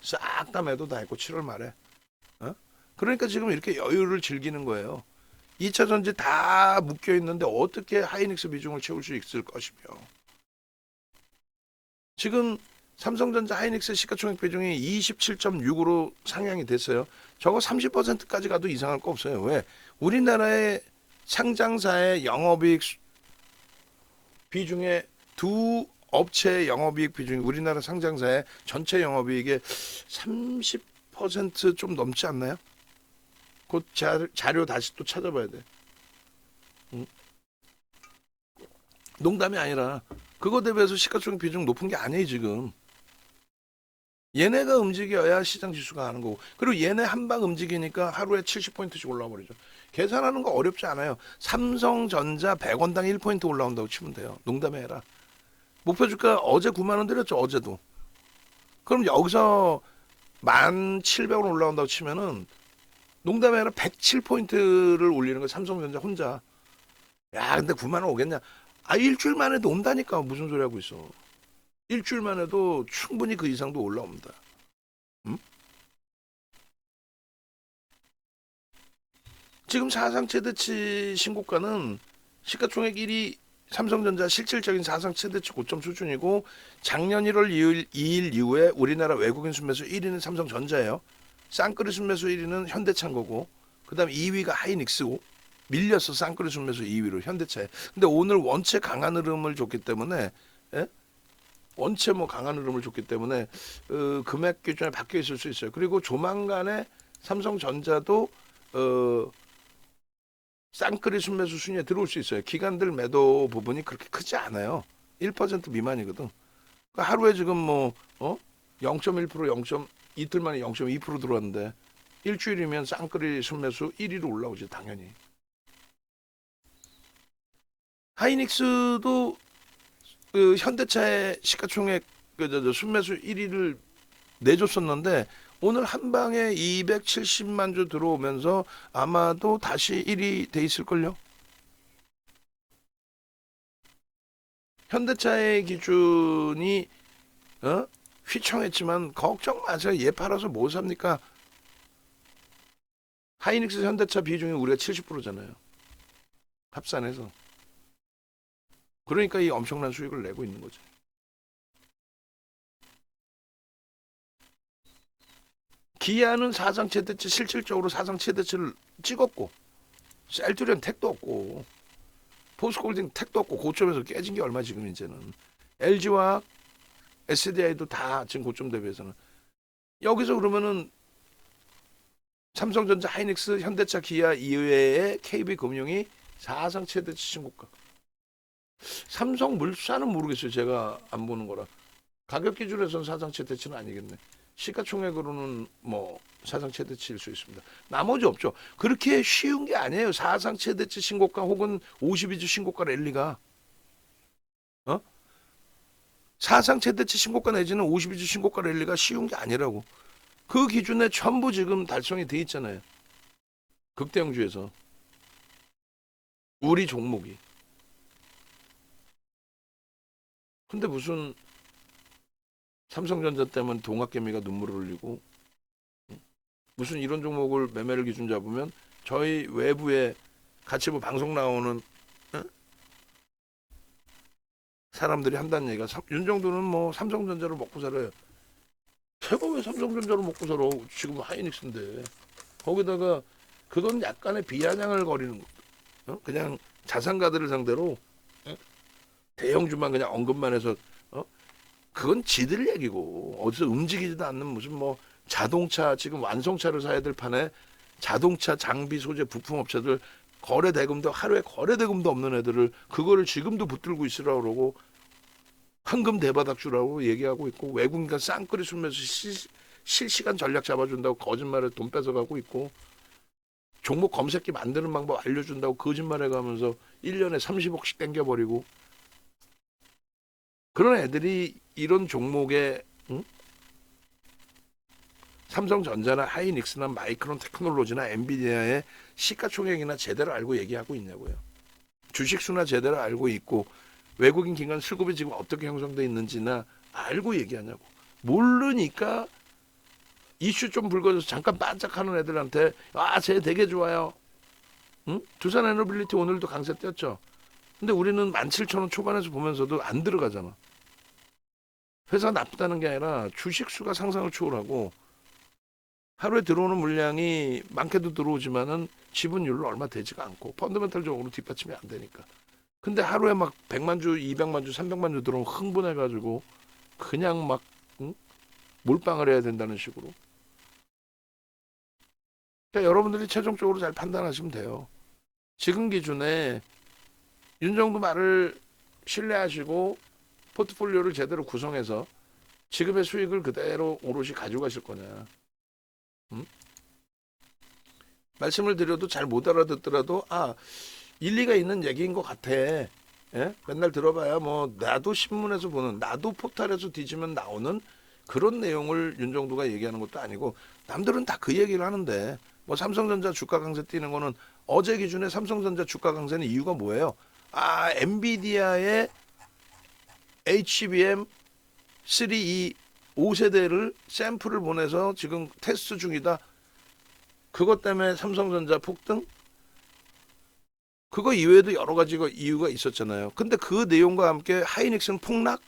싹 다 매도 다 했고 7월 말에. 어? 그러니까 지금 이렇게 여유를 즐기는 거예요. 2차전지 다 묶여 있는데 어떻게 하이닉스 비중을 채울 수 있을 것이며. 지금 삼성전자 하이닉스 시가총액 비중이 27.6으로 상향이 됐어요. 저거 30%까지 가도 이상할 거 없어요. 왜? 우리나라의 상장사의 영업이익 비중에 두 업체의 영업이익 비중이 우리나라 상장사의 전체 영업이익의 30%좀 넘지 않나요? 그 자료 다시 또 찾아봐야 돼. 응? 농담이 아니라 그거 대비해서 시가총액 비중 높은 게 아니에요 지금. 얘네가 움직여야 시장 지수가 하는 거고, 그리고 얘네 한 방 움직이니까 하루에 70포인트씩 올라와 버리죠. 계산하는 거 어렵지 않아요. 삼성전자 100원당 1포인트 올라온다고 치면 돼요. 농담이 아니라 목표 주가 어제 9만 원 드렸죠. 어제도. 그럼 여기서 1,700원 올라온다고 치면은 농담이 아니라 107포인트를 올리는 거 삼성전자 혼자. 야 근데 9만 원 오겠냐. 아 일주일만 해도 온다니까. 무슨 소리 하고 있어. 일주일만 해도 충분히 그 이상도 올라옵니다. 음? 지금 사상 최대치 신고가는 시가총액 1위 삼성전자 실질적인 사상 최대치 고점 수준이고, 작년 1월 2일 이후에 우리나라 외국인 순매수 1위는 삼성전자예요. 쌍끌이 순매수 1위는 현대차인 거고, 그 다음 2위가 하이닉스고, 밀려서 쌍끌이 순매수 2위로 현대차에. 근데 오늘 원체 강한 흐름을 줬기 때문에, 예? 원체 뭐 강한 흐름을 줬기 때문에 금액 기준에 바뀌어 있을 수 있어요. 그리고 조만간에 삼성전자도 쌍끌이 순매수 순위에 들어올 수 있어요. 기관들 매도 부분이 그렇게 크지 않아요. 1% 미만이거든. 그러니까 하루에 지금 뭐 0.1% 0. 이틀 만에 0.2% 들어왔는데 일주일이면 쌍끌이 순매수 1위로 올라오지 당연히. 하이닉스도 그 현대차의 시가총액 순매수 1위를 내줬었는데 오늘 한 방에 270만 주 들어오면서 아마도 다시 1위 돼 있을걸요. 현대차의 기준이 휘청했지만 걱정 마세요. 얘 팔아서 뭐 삽니까? 하이닉스 현대차 비중이 우리가 70%잖아요. 합산해서. 그러니까 이 엄청난 수익을 내고 있는 거죠. 기아는 사상 최대치 실질적으로 사상 최대치를 찍었고, 셀트리온 택도 없고, 포스코홀딩 택도 없고, 고점에서 깨진 게 얼마 지금 이제는. LG와 SDI도 다 지금 고점 대비해서는. 여기서 그러면은 삼성전자, 하이닉스, 현대차, 기아 이외에 KB금융이 사상 최대치 신고가. 삼성물산은 모르겠어요. 제가 안 보는 거라. 가격 기준에서는 사상 최대치는 아니겠네. 시가총액으로는 뭐 사상 최대치일 수 있습니다. 나머지 없죠. 그렇게 쉬운 게 아니에요. 사상 최대치 신고가 혹은 52주 신고가 랠리가. 사상 최대치 신고가 내지는 52주 신고가 랠리가 쉬운 게 아니라고. 그 기준에 전부 지금 달성이 돼 있잖아요. 극대형주에서. 우리 종목이. 근데 무슨 삼성전자 때문에 동학개미가 눈물을 흘리고 무슨 이런 종목을 매매를 기준 잡으면 저희 외부에 같이 뭐 방송 나오는 어? 사람들이 한다는 얘기가 윤정도는 뭐 삼성전자를 먹고 살아요. 제가 왜 삼성전자를 먹고 살아? 지금 하이닉스인데. 거기다가 그건 약간의 비아냥을 거리는 거. 그냥 자산가들을 상대로 대형주만 그냥 언급만 해서 그건 지들 얘기고 어디서 움직이지도 않는 무슨 뭐 자동차 지금 완성차를 사야 될 판에 자동차 장비 소재 부품 업체들 거래 대금도 하루에 거래 대금도 없는 애들을 그거를 지금도 붙들고 있으라고 그러고 황금 대바닥 주라고 얘기하고 있고 외국인과 쌍끌이 술면서 실시간 전략 잡아준다고 거짓말에 돈 뺏어가고 있고 종목 검색기 만드는 방법 알려준다고 거짓말해가면서 1년에 30억씩 땡겨버리고 그런 애들이 이런 종목에 삼성전자나 하이닉스나 마이크론 테크놀로지나 엔비디아의 시가총액이나 제대로 알고 얘기하고 있냐고요. 주식수나 제대로 알고 있고 외국인 기관 수급이 지금 어떻게 형성돼 있는지나 알고 얘기하냐고. 모르니까 이슈 좀 불거져서 잠깐 반짝하는 애들한테 쟤 되게 좋아요. 응? 두산에너빌리티 오늘도 강세 띄었죠. 근데 우리는 17,000원 초반에서 보면서도 안 들어가잖아. 회사가 나쁘다는 게 아니라 주식수가 상상을 초월하고 하루에 들어오는 물량이 많게도 들어오지만은 지분율로 얼마 되지가 않고 펀더멘털적으로 뒷받침이 안 되니까. 근데 하루에 막 100만 주, 200만 주, 300만 주 들어오면 흥분해가지고 그냥 막 몰빵을 해야 된다는 식으로. 그러니까 여러분들이 최종적으로 잘 판단하시면 돼요. 지금 기준에 윤정도 말을 신뢰하시고 포트폴리오를 제대로 구성해서 지금의 수익을 그대로 오롯이 가져가실 거냐. 말씀을 드려도 잘 못 알아듣더라도 일리가 있는 얘기인 것 같아. 예? 맨날 들어봐야 뭐 나도 신문에서 보는 나도 포탈에서 뒤지면 나오는 그런 내용을 윤정도가 얘기하는 것도 아니고 남들은 다 그 얘기를 하는데 뭐 삼성전자 주가 강세 뛰는 거는 어제 기준에 삼성전자 주가 강세는 이유가 뭐예요? 엔비디아의 HBM 3E 5세대를 샘플을 보내서 지금 테스트 중이다. 그것 때문에 삼성전자 폭등? 그거 이외에도 여러 가지 이유가 있었잖아요. 근데 그 내용과 함께 하이닉스는 폭락?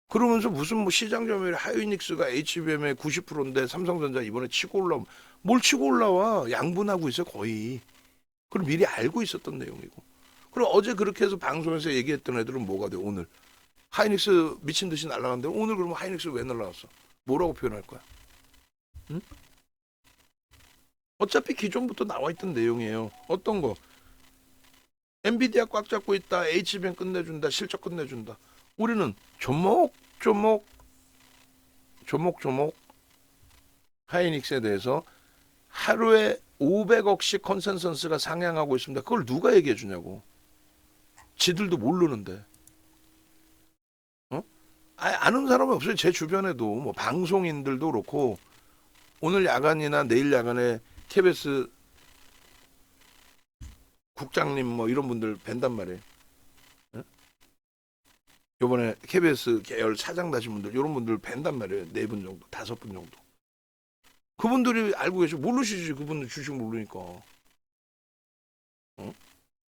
그러면서 무슨 뭐 시장 점유율 하이닉스가 HBM의 90%인데 삼성전자 이번에 치고 올라오면 뭘 치고 올라와? 양분하고 있어 거의. 그럼 미리 알고 있었던 내용이고. 그럼 어제 그렇게 해서 방송에서 얘기했던 애들은 뭐가 돼 오늘? 하이닉스 미친 듯이 날아갔는데 오늘 그러면 하이닉스 왜 날아갔어? 뭐라고 표현할 거야? 응? 어차피 기존부터 나와 있던 내용이에요. 어떤 거? 엔비디아 꽉 잡고 있다. HBM 끝내준다. 실적 끝내준다. 우리는 조목조목 하이닉스에 대해서 하루에 500억씩 컨센서스가 상향하고 있습니다. 그걸 누가 얘기해 주냐고. 지들도 모르는데. 아는 사람은 없어요. 제 주변에도 뭐 방송인들도 그렇고 오늘 야간이나 내일 야간에 KBS 국장님 뭐 이런 분들 뵌단 말이에요. 요번에 KBS 계열 차장 다신 분들 이런 분들 뵌단 말이에요. 4분 정도, 5분 정도. 그분들이 알고 계시고 모르시지. 그분들 주식 모르니까.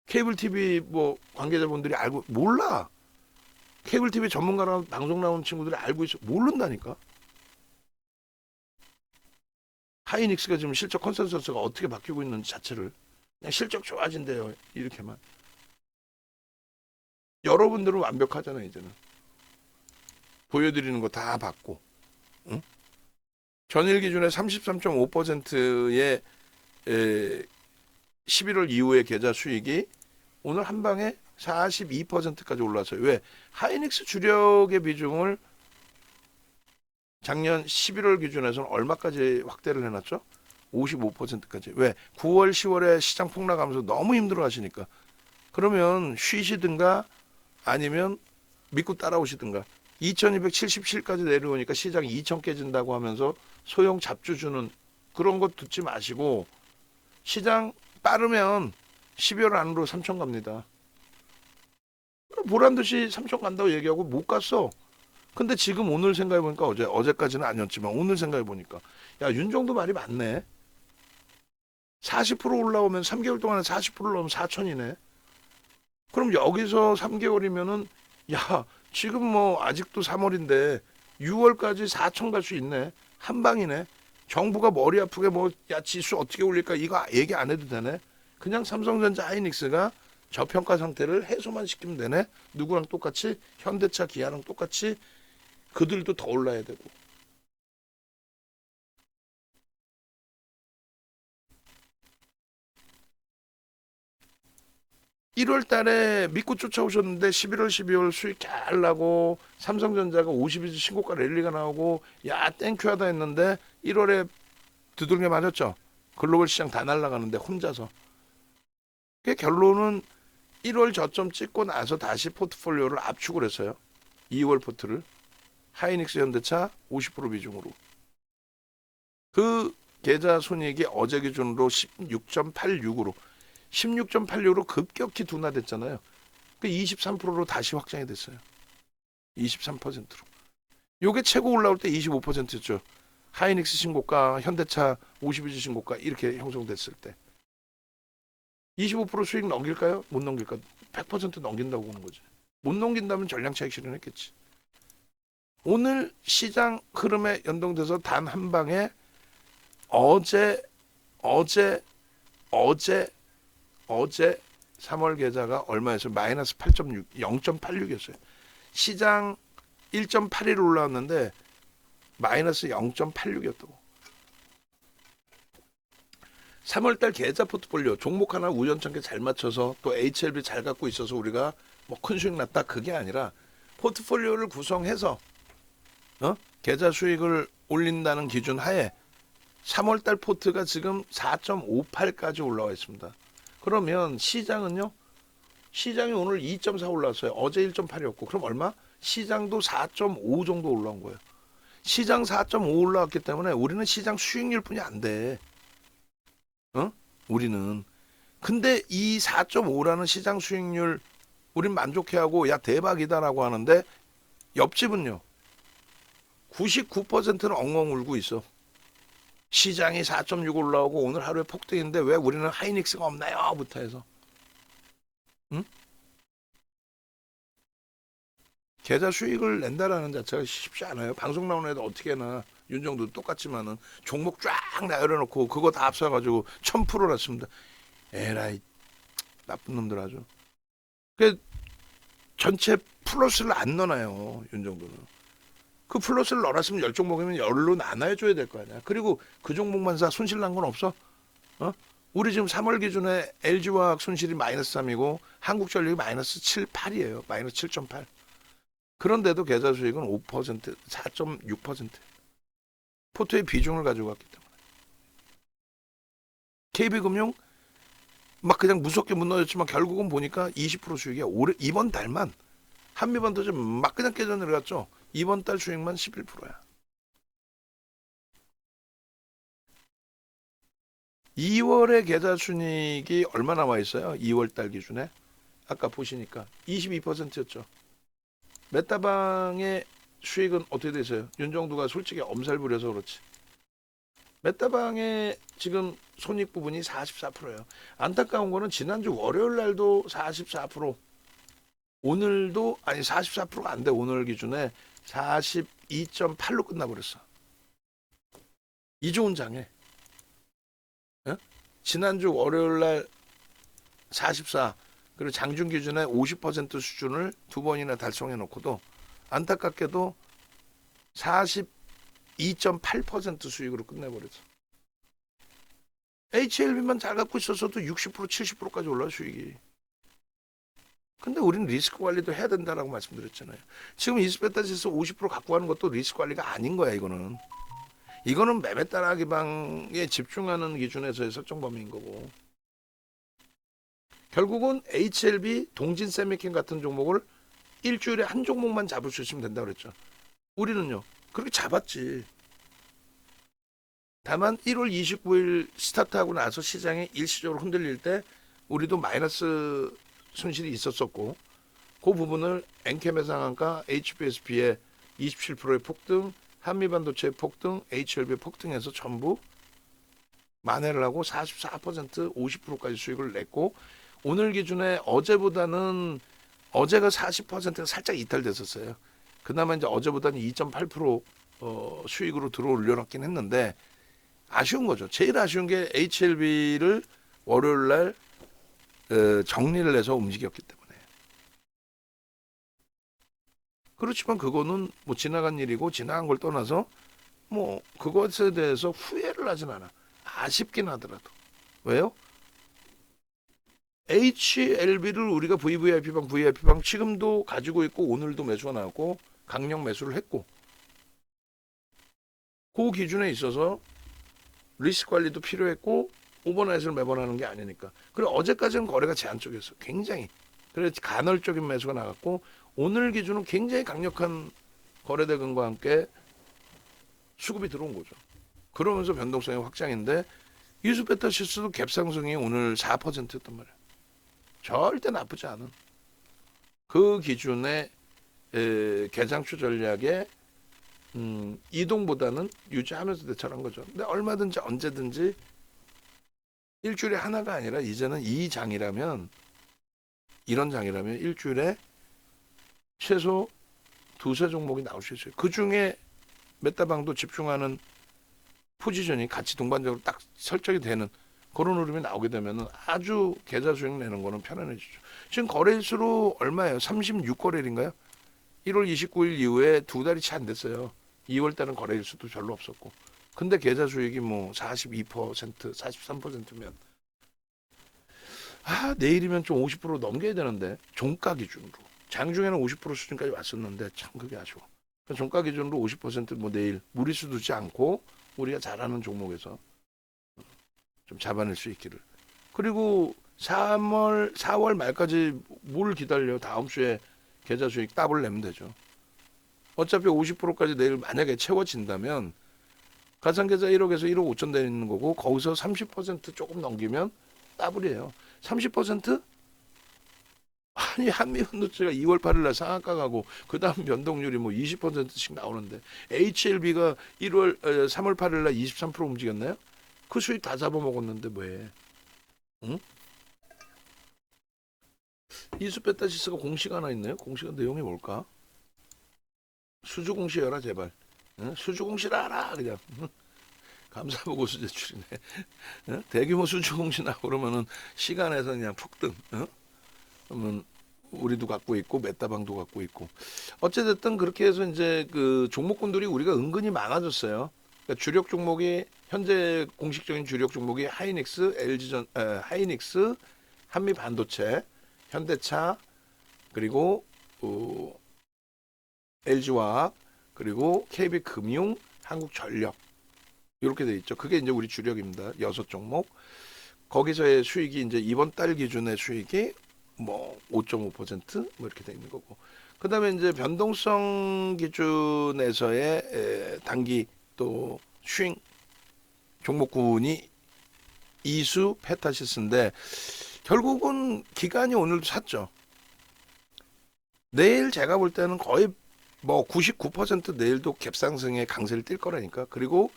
케이블 TV 뭐 관계자분들이 알고 몰라. 케이블 TV 전문가랑 방송 나오는 친구들이 알고 있어. 모른다니까. 하이닉스가 지금 실적 컨센서스가 어떻게 바뀌고 있는지 자체를 그냥 실적 좋아진대요. 이렇게만. 여러분들은 완벽하잖아요. 이제는. 보여드리는 거 다 받고. 응? 전일 기준에 33.5%의 11월 이후의 계좌 수익이 오늘 한 방에 42%까지 올랐어요. 왜? 하이닉스 주력의 비중을 작년 11월 기준에서는 얼마까지 확대를 해놨죠? 55%까지. 왜? 9월, 10월에 시장 폭락하면서 너무 힘들어 하시니까. 그러면 쉬시든가 아니면 믿고 따라오시든가. 2277까지 내려오니까 시장이 2000 깨진다고 하면서 소형 잡주 주는 그런 것 듣지 마시고 시장 빠르면 12월 안으로 3000 갑니다. 보란 듯이 삼성 간다고 얘기하고 못 갔어. 근데 지금 오늘 생각해 보니까 어제까지는 아니었지만 오늘 생각해 보니까 야, 윤정도 말이 맞네. 40% 올라오면 3개월 동안에 40% 올라오면 4천이네. 그럼 여기서 3개월이면은 야, 지금 뭐 아직도 3월인데 6월까지 4천 갈 수 있네. 한 방이네. 정부가 머리 아프게 뭐 야, 지수 어떻게 올릴까 이거 얘기 안 해도 되네. 그냥 삼성전자 하이닉스가 저평가 상태를 해소만 시키면 되네. 누구랑 똑같이 현대차 기아랑 똑같이 그들도 더 올라야 되고. 1월 달에 믿고 쫓아오셨는데 11월, 12월 수익 잘 나고 삼성전자가 50일치 신고가 랠리가 나오고 야 땡큐 하다 했는데 1월에 두들겨 맞았죠. 글로벌 시장 다 날아가는데 혼자서. 그 결론은 1월 저점 찍고 나서 다시 포트폴리오를 압축을 했어요. 2월 포트를. 하이닉스 현대차 50% 비중으로. 그 계좌 손익이 어제 기준으로 16.86으로 16.86으로 급격히 둔화됐잖아요. 그 23%로 다시 확장이 됐어요. 23%로. 요게 최고 올라올 때 25%였죠. 하이닉스 신고가, 현대차 50일주 신고가 이렇게 형성됐을 때. 25% 수익 넘길까요? 못 넘길까? 100% 넘긴다고 보는 거지. 못 넘긴다면 전량 차익 실현했겠지. 오늘 시장 흐름에 연동돼서 단 한 방에 어제 3월 계좌가 얼마였어요? 마이너스 8.6, 0.86이었어요. 시장 1.81 올라왔는데 마이너스 0.86이었다고. 3월달 계좌 포트폴리오 종목 하나 우연찮게 잘 맞춰서 또 HLB 잘 갖고 있어서 우리가 뭐 큰 수익 났다 그게 아니라 포트폴리오를 구성해서 계좌 수익을 올린다는 기준 하에 3월달 포트가 지금 4.58까지 올라와 있습니다. 그러면 시장은요? 시장이 오늘 2.4 올랐어요. 어제 1.8이었고 그럼 얼마? 시장도 4.5 정도 올라온 거예요. 시장 4.5 올라왔기 때문에 우리는 시장 수익률 뿐이 안 돼. 우리는. 근데 이 4.5라는 시장 수익률 우린 만족해하고 야 대박이다라고 하는데 옆집은요. 99%는 엉엉 울고 있어. 시장이 4.6 올라오고 오늘 하루에 폭등인데 왜 우리는 하이닉스가 없나요? 부터 해서. 응? 계좌 수익을 낸다라는 자체가 쉽지 않아요. 방송 나오는 애들 어떻게 해나 윤정도 똑같지만은 종목 쫙 나열해놓고 그거 다 합쳐가지고 1000% 났습니다. 에라이 나쁜 놈들 아주. 그 전체 플러스를 안 넣어놔요. 윤정도는. 그 플러스를 넣어놨으면 10종목이면 10로 나눠줘야 될 거 아니야. 그리고 그 종목만 사 손실 난 건 없어? 우리 지금 3월 기준에 LG화학 손실이 마이너스 3이고 한국전력이 마이너스 7, 8이에요. 마이너스 7.8. 그런데도 계좌 수익은 5%, 4.6%. 포트의 비중을 가지고 갔기 때문에. KB금융 막 그냥 무섭게 무너졌지만 결국은 보니까 20% 수익이야. 올해 이번 달만 한미반도체 막 그냥 깨져 내려갔죠. 이번 달 수익만 11%야. 2월에 계좌 순이익이 얼마 나와 있어요? 2월 달 기준에 아까 보시니까 22%였죠. 메타방의 수익은 어떻게 되세요? 윤정두가 솔직히 엄살 부려서 그렇지. 메타방의 지금 손익 부분이 44%예요. 안타까운 거는 지난주 월요일 날도 44%, 오늘도 아니 44%가 안 돼. 오늘 기준에 42.8로 끝나버렸어. 이 좋은 장에. 지난주 월요일 날 44, 그리고 장중 기준에 50% 수준을 두 번이나 달성해 놓고도 안타깝게도 42.8% 수익으로 끝내버렸어. HLB만 잘 갖고 있었어도 60%, 70%까지 올라 수익이. 근데 우리는 리스크 관리도 해야 된다라고 말씀드렸잖아요. 지금 이스페타지에서 50% 갖고 가는 것도 리스크 관리가 아닌 거야, 이거는. 이거는 매매 따라하기 방에 집중하는 기준에서의 설정 범위인 거고. 결국은 HLB, 동진 세미킨 같은 종목을 일주일에 한 종목만 잡을 수 있으면 된다고 그랬죠. 우리는요. 그렇게 잡았지. 다만 1월 29일 스타트하고 나서 시장이 일시적으로 흔들릴 때 우리도 마이너스 손실이 있었었고 그 부분을 엔캠의 상한가, HBSP의 27%의 폭등, 한미반도체의 폭등, HLB의 폭등해서 전부 만회를 하고 44%, 50%까지 수익을 냈고, 오늘 기준에 어제보다는 어제가 40%가 살짝 이탈됐었어요. 그나마 이제 어제보다는 2.8% 수익으로 들어 올려놨긴 했는데 아쉬운 거죠. 제일 아쉬운 게 HLB를 월요일 날 정리를 해서 움직였기 때문에. 그렇지만 그거는 뭐 지나간 일이고 지나간 걸 떠나서 뭐 그것에 대해서 후회를 하진 않아. 아쉽긴 하더라도. 왜요? HLB를 우리가 VVIP방 지금도 가지고 있고 오늘도 매수가 나왔고 강력 매수를 했고 그 기준에 있어서 리스크 관리도 필요했고 오버나잇을 매번 하는 게 아니니까. 그리고 어제까지는 거래가 제한 쪽이었어. 굉장히. 그래서 간헐적인 매수가 나갔고 오늘 기준은 굉장히 강력한 거래 대금과 함께 수급이 들어온 거죠. 그러면서 변동성의 확장인데 이수베타시스도 갭상승이 오늘 4%였단 말이야. 절대 나쁘지 않은 그 기준의 개장추 전략의 이동보다는 유지하면서 대처한 거죠. 근데 얼마든지 언제든지 일주일에 하나가 아니라 이제는 이 장이라면 이런 장이라면 일주일에 최소 두세 종목이 나올 수 있어요. 그 중에 메타방도 집중하는 포지션이 같이 동반적으로 딱 설정이 되는 그런 흐름이 나오게 되면 아주 계좌 수익 내는 거는 편안해지죠. 지금 거래일수로 얼마예요? 36거래일인가요? 1월 29일 이후에 두 달이 채 안 됐어요. 2월 달은 거래일수도 별로 없었고. 근데 계좌 수익이 뭐 42%, 43%면 내일이면 좀 50% 넘겨야 되는데 종가 기준으로. 장중에는 50% 수준까지 왔었는데 참 그게 아쉬워. 종가 기준으로 50%뭐 내일 무리수 두지 않고 우리가 잘하는 종목에서 좀 잡아낼 수 있기를. 그리고 4월 말까지 뭘 기다려. 다음 주에 계좌 수익 더블 내면 되죠. 어차피 50%까지 내일 만약에 채워진다면 가상계좌 1억에서 1억 5천 되는 거고 거기서 30% 조금 넘기면 더블이에요. 30%? 아니 한미반도체가 2월 8일 날 상한가 가고 그 다음 변동률이 뭐 20%씩 나오는데 HLB가 3월 8일 날 23% 움직였나요? 그 수익 다 잡아먹었는데 뭐해? 응? 이수페타시스가 공시가 하나 있네요. 공시가 내용이 뭘까? 수주 공시여라 제발. 응? 수주 공시라 알아 그냥. 응? 감사보고서 제출이네. 응? 대규모 수주 공시 나고 그러면은 시간에서 그냥 폭등. 응? 그러면 우리도 갖고 있고 메타방도 갖고 있고 어찌됐든 그렇게 해서 이제 그 종목군들이 우리가 은근히 많아졌어요. 그러니까 주력 종목이 현재 공식적인 주력 종목이 하이닉스, 하이닉스, 한미반도체, 현대차 그리고 LG화학 그리고 KB금융, 한국전력 이렇게 돼 있죠. 그게 이제 우리 주력입니다. 6종목. 거기서의 수익이 이제 이번 달 기준의 수익이 뭐 5.5%뭐 이렇게 돼 있는 거고. 그다음에 이제 변동성 기준에서의 단기 또 슈잉 종목군이 이수 페타시스인데 결국은 기간이 오늘도 샀죠. 내일 제가 볼 때는 거의 뭐 99% 내일도 갭상승의 강세를 띌 거라니까. 그리고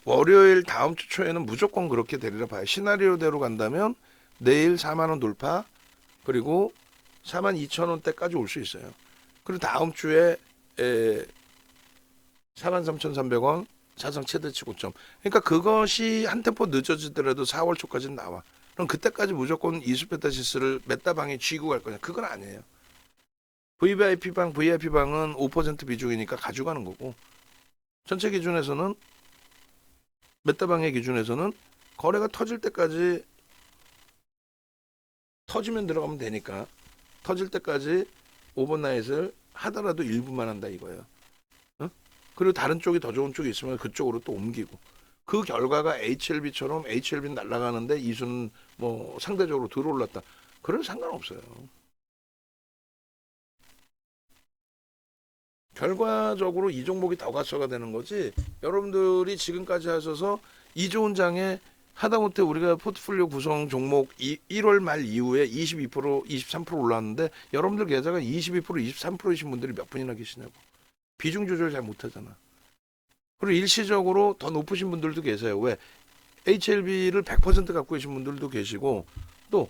월요일 다음 주 초에는 무조건 그렇게 되리라 봐요. 시나리오대로 간다면 내일 4만 원 돌파 그리고 4만 2천 원대까지 올 수 있어요. 그리고 다음 주에 4만 3,300원 사상 최대치 고점. 그러니까 그것이 한 템포 늦어지더라도 4월 초까지는 나와. 그럼 그때까지 무조건 이수페타시스를 메타방에 쥐고 갈 거냐? 그건 아니에요. VIP방은 5% 비중이니까 가져가는 거고 전체 기준에서는 메타방의 기준에서는 거래가 터질 때까지 터지면 들어가면 되니까 터질 때까지 오버나잇을 하더라도 일부만 한다 이거예요. 어? 그리고 다른 쪽이 더 좋은 쪽이 있으면 그쪽으로 또 옮기고 그 결과가 HLB처럼 HLB는 날아가는데 이수는 뭐 상대적으로 들어올랐다. 그런 상관없어요. 결과적으로 이 종목이 더 가쳐가 되는 거지. 여러분들이 지금까지 하셔서 이 좋은 장에 하다못해 우리가 포트폴리오 구성 종목 1월 말 이후에 22%, 23% 올랐는데 여러분들 계좌가 22%, 23%이신 분들이 몇 분이나 계시냐고. 비중 조절 잘 못하잖아. 그리고 일시적으로 더 높으신 분들도 계세요. 왜? HLB를 100% 갖고 계신 분들도 계시고 또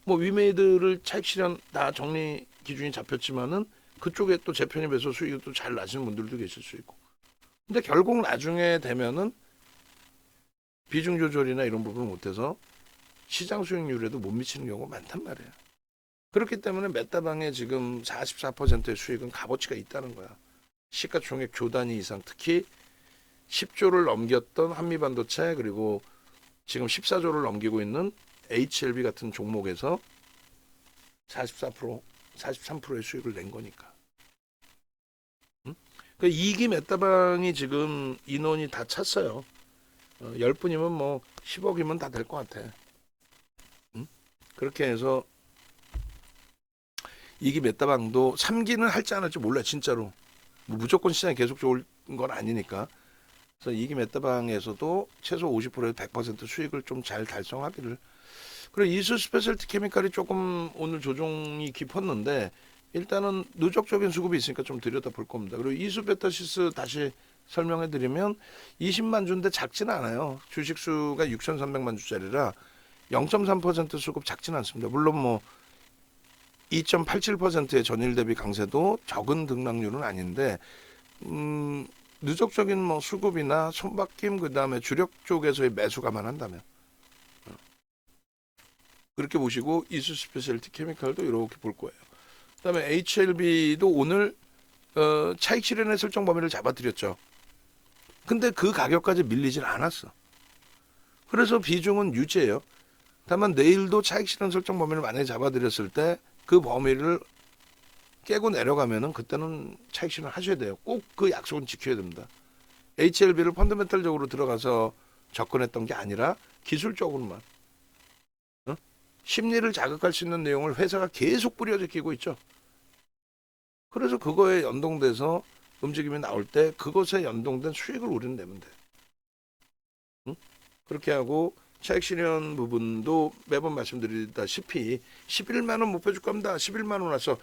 뭐 위메이드를 차익 실현 다 정리 기준이 잡혔지만은 그쪽에 또 재편입에서 수익이 또 잘 나시는 분들도 계실 수 있고. 근데 결국 나중에 되면은 비중 조절이나 이런 부분을 못해서 시장 수익률에도 못 미치는 경우가 많단 말이에요. 그렇기 때문에 메타방에 지금 44%의 수익은 값어치가 있다는 거야. 시가총액 조 단위 이상, 특히 10조를 넘겼던 한미반도체 그리고 지금 14조를 넘기고 있는 HLB 같은 종목에서 44%, 43%의 수익을 낸 거니까. 응? 그 이기 메타방이 지금 인원이 다 찼어요. 10분이면 뭐 10억이면 다 될 것 같아. 응? 그렇게 해서 이기 메타방도 3기는 할지 안 할지 몰라 진짜로. 뭐 무조건 시장이 계속 좋은 건 아니니까. 그래서 이기 메타방에서도 최소 50%에서 100% 수익을 좀 잘 달성하기를. 그리고 이수 스페셜티 케미칼이 조금 오늘 조정이 깊었는데 일단은 누적적인 수급이 있으니까 좀 들여다 볼 겁니다. 그리고 이수 베타시스 다시 설명해 드리면 20만 주인데 작지는 않아요. 주식 수가 6,300만 주짜리라 0.3% 수급 작지는 않습니다. 물론 뭐 2.87%의 전일 대비 강세도 적은 등락률은 아닌데 누적적인 뭐 수급이나 손바뀜 그다음에 주력 쪽에서의 매수가만 한다면 그렇게 보시고 이수 스페셜티 케미칼도 이렇게 볼 거예요. 그다음에 HLB도 오늘 차익 실현의 설정 범위를 잡아드렸죠. 근데 그 가격까지 밀리질 않았어. 그래서 비중은 유지해요. 다만 내일도 차익 실현 설정 범위를 만약에 잡아드렸을 때 그 범위를 깨고 내려가면은 그때는 차익 실현 하셔야 돼요. 꼭 그 약속은 지켜야 됩니다. HLB를 펀더멘탈적으로 들어가서 접근했던 게 아니라 기술적으로만 심리를 자극할 수 있는 내용을 회사가 계속 뿌려져 끼고 있죠. 그래서 그거에 연동돼서 움직임이 나올 때 그것에 연동된 수익을 우리는 내면 돼. 응? 그렇게 하고 차익 실현 부분도 매번 말씀드리다시피 11만 원 목표 줄 겁니다. 11만 원 와서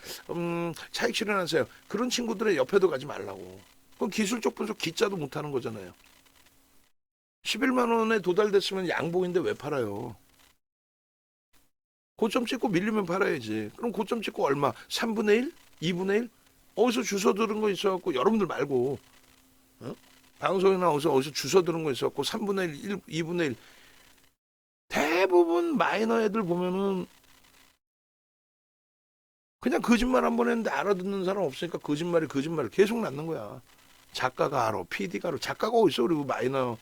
차익 실현하세요. 그런 친구들의 옆에도 가지 말라고. 그건 기술적 분석 기자도 못하는 거잖아요. 11만 원에 도달됐으면 양봉인데 왜 팔아요? 고점 찍고 밀리면 팔아야지. 그럼 고점 찍고 얼마? 3분의 1? 2분의 1? 어디서 주워 들은 거 있어갖고 여러분들 말고 방송에 나와서 어디서 주워 들은 거 있어갖고 3분의 1, 2분의 1 대부분 마이너 애들 보면은 그냥 거짓말 한 번 했는데 알아듣는 사람 없으니까 거짓말을 계속 낳는 거야. 작가가 알아, PD가 알아. 작가가 어딨어? 그리고 마이너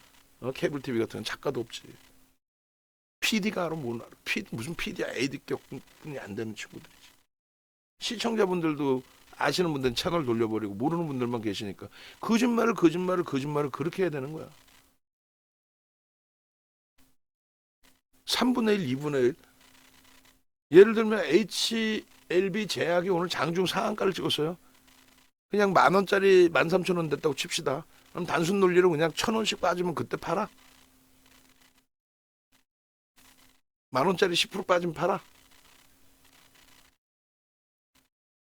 케이블 TV 같은 건 작가도 없지. PD가 알아, 뭘 알아. 무슨 PD야, AD격분이 안 되는 친구들이지. 시청자분들도 아시는 분들은 채널 돌려버리고 모르는 분들만 계시니까 거짓말을 그렇게 해야 되는 거야. 3분의 1, 2분의 1. 예를 들면 HLB 제약이 오늘 장중 상한가를 찍었어요. 그냥 10,000원짜리 13,000원 됐다고 칩시다. 그럼 단순 논리로 그냥 1,000원씩 빠지면 그때 팔아. 10,000원짜리 10% 빠지면 팔아.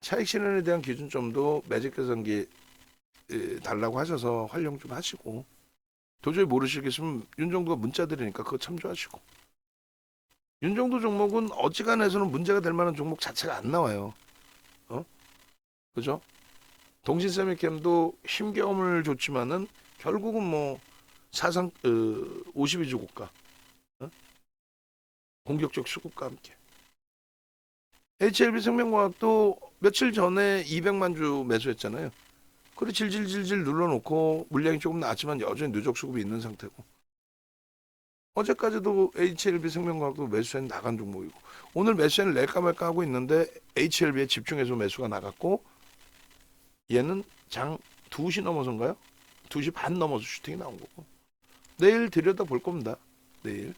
차익 실현에 대한 기준점도 매직 계산기 달라고 하셔서 활용 좀 하시고 도저히 모르시겠으면 윤정도가 문자 드리니까 그거 참조하시고 윤정도 종목은 어지간해서는 문제가 될 만한 종목 자체가 안 나와요. 그죠? 동신세미캠도 힘겨움을 줬지만은 결국은 뭐 사상 52주 고가 공격적 수급과 함께 HLB 생명과학도 며칠 전에 200만 주 매수했잖아요. 그래 질질질질 눌러놓고 물량이 조금 나왔지만 여전히 누적 수급이 있는 상태고 어제까지도 HLB 생명과학도 매수엔 나간 종목이고 오늘 매수엔 낼까 말까 하고 있는데 HLB에 집중해서 매수가 나갔고 얘는 장 2시 넘어서인가요? 2시 반 넘어서 슈팅이 나온 거고 내일 들여다 볼 겁니다. 내일.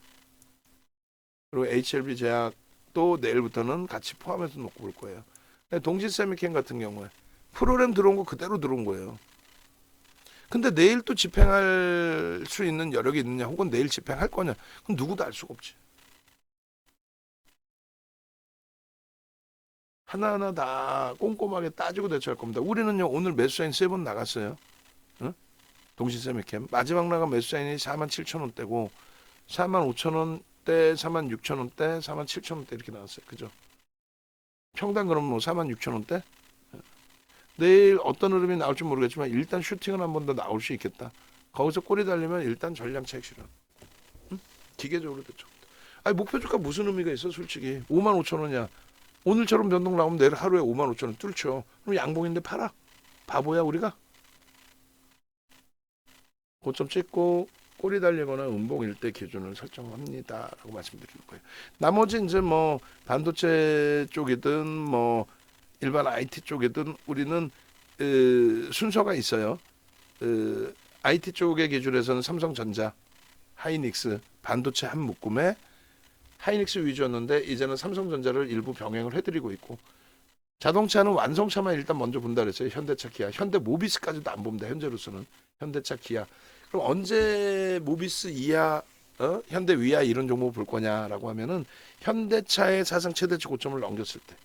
그리고 HLB 제약도 내일부터는 같이 포함해서 놓고 볼 거예요. 동시세미캠 같은 경우에 프로그램 들어온 거 그대로 들어온 거예요. 근데 내일 또 집행할 수 있는 여력이 있느냐, 혹은 내일 집행할 거냐, 그럼 누구도 알 수가 없지. 하나하나 다 꼼꼼하게 따지고 대처할 겁니다. 우리는요, 오늘 매수사인 3번 나갔어요. 응? 동시세 맥캠. 마지막 나간 매수사인이 47,000원대고, 45,000원대, 46,000원대, 47,000원대 이렇게 나왔어요. 그죠? 평당 그럼 뭐 46,000원대? 내일 어떤 흐름이 나올지 모르겠지만 일단 슈팅은 한 번 더 나올 수 있겠다. 거기서 꼬리 달리면 일단 전량 차익 실현. 응? 기계적으로 대처. 아니 목표 주가 무슨 의미가 있어 솔직히. 55,000원이야. 오늘처럼 변동 나오면 내일 하루에 55,000원 뚫죠. 그럼 양봉인데 팔아. 바보야 우리가? 고점 찍고 꼬리 달리거나 음봉일 때 기준을 설정합니다라고 말씀드리는 거예요. 나머지 이제 뭐 반도체 쪽이든 뭐 일반 IT 쪽이든 우리는 순서가 있어요. IT 쪽의 기준에서는 삼성전자, 하이닉스, 반도체 한 묶음에 하이닉스 위주였는데 이제는 삼성전자를 일부 병행을 해드리고 있고, 자동차는 완성차만 일단 먼저 본다 그랬어요. 현대차, 기아, 현대모비스까지도 안 봅니다. 현재로서는 현대차, 기아. 그럼 언제 모비스 이하, 현대 위하 이런 종목 볼 거냐라고 하면은 현대차의 사상 최대치 고점을 넘겼을 때,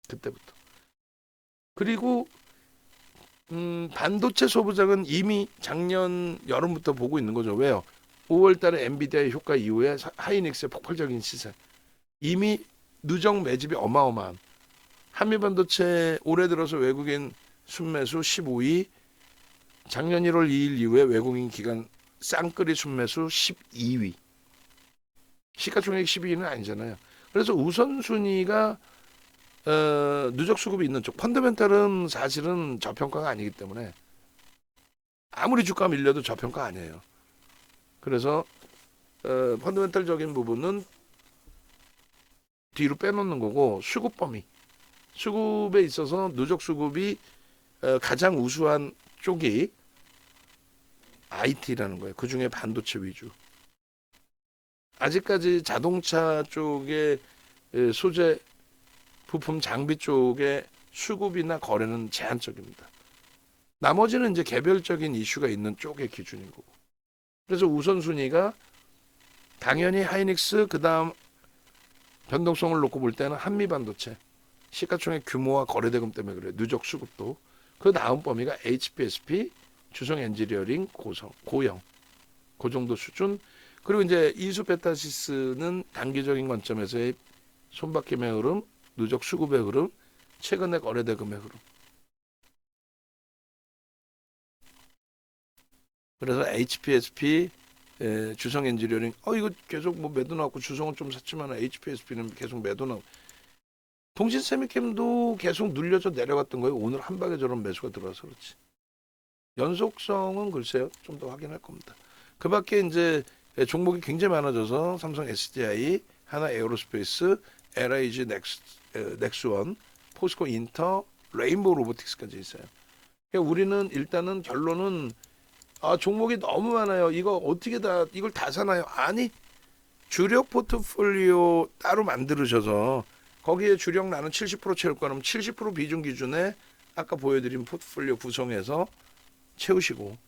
그때부터. 그리고 반도체 소부장은 이미 작년 여름부터 보고 있는 거죠. 왜요? 5월달에 엔비디아의 효과 이후에 하이닉스의 폭발적인 시세, 이미 누적 매집이 어마어마한 한미반도체 올해 들어서 외국인 순매수 15위, 작년 1월 2일 이후에 외국인 기관 쌍끌이 순매수 12위, 시가총액 12위는 아니잖아요. 그래서 우선순위가 누적 수급이 있는 쪽, 펀더멘탈은 사실은 저평가가 아니기 때문에 아무리 주가 밀려도 저평가 아니에요. 그래서 펀더멘탈적인 부분은 뒤로 빼놓는 거고, 수급 범위, 수급에 있어서 누적 수급이 가장 우수한 쪽이 IT라는 거예요. 그중에 반도체 위주. 아직까지 자동차 쪽의 소재 부품 장비 쪽의 수급이나 거래는 제한적입니다. 나머지는 이제 개별적인 이슈가 있는 쪽의 기준인 거고. 그래서 우선순위가 당연히 하이닉스, 그 다음 변동성을 놓고 볼 때는 한미반도체, 시가총액 규모와 거래대금 때문에 그래요. 누적 수급도. 그 다음 범위가 HPSP, 주성 엔지니어링, 고영, 그 정도 수준. 그리고 이제 이수베타시스는 단기적인 관점에서의 손바뀜의 흐름, 누적 수급의 흐름, 최근의 거래대금의 흐름. 그래서 HPSP, 주성 엔지니어링, 이거 계속 뭐 매도 나왔고, 주성은 좀 샀지만 HPSP는 계속 매도 나오고, 동신 세미캠도 계속 눌려져 내려갔던 거예요. 오늘 한 방에 저런 매수가 들어와서 그렇지. 연속성은 글쎄요, 좀 더 확인할 겁니다. 그 밖에 이제 종목이 굉장히 많아져서 삼성 SDI, 하나 에어로스페이스, LIG 넥스원, 포스코 인터, 레인보우 로보틱스까지 있어요. 그러니까 우리는 일단은 결론은 종목이 너무 많아요. 이거 어떻게 이걸 다 사나요? 아니, 주력 포트폴리오 따로 만들으셔서 거기에 주력 나는 70% 채울 거라면 70% 비중 기준에 아까 보여드린 포트폴리오 구성해서 채우시고,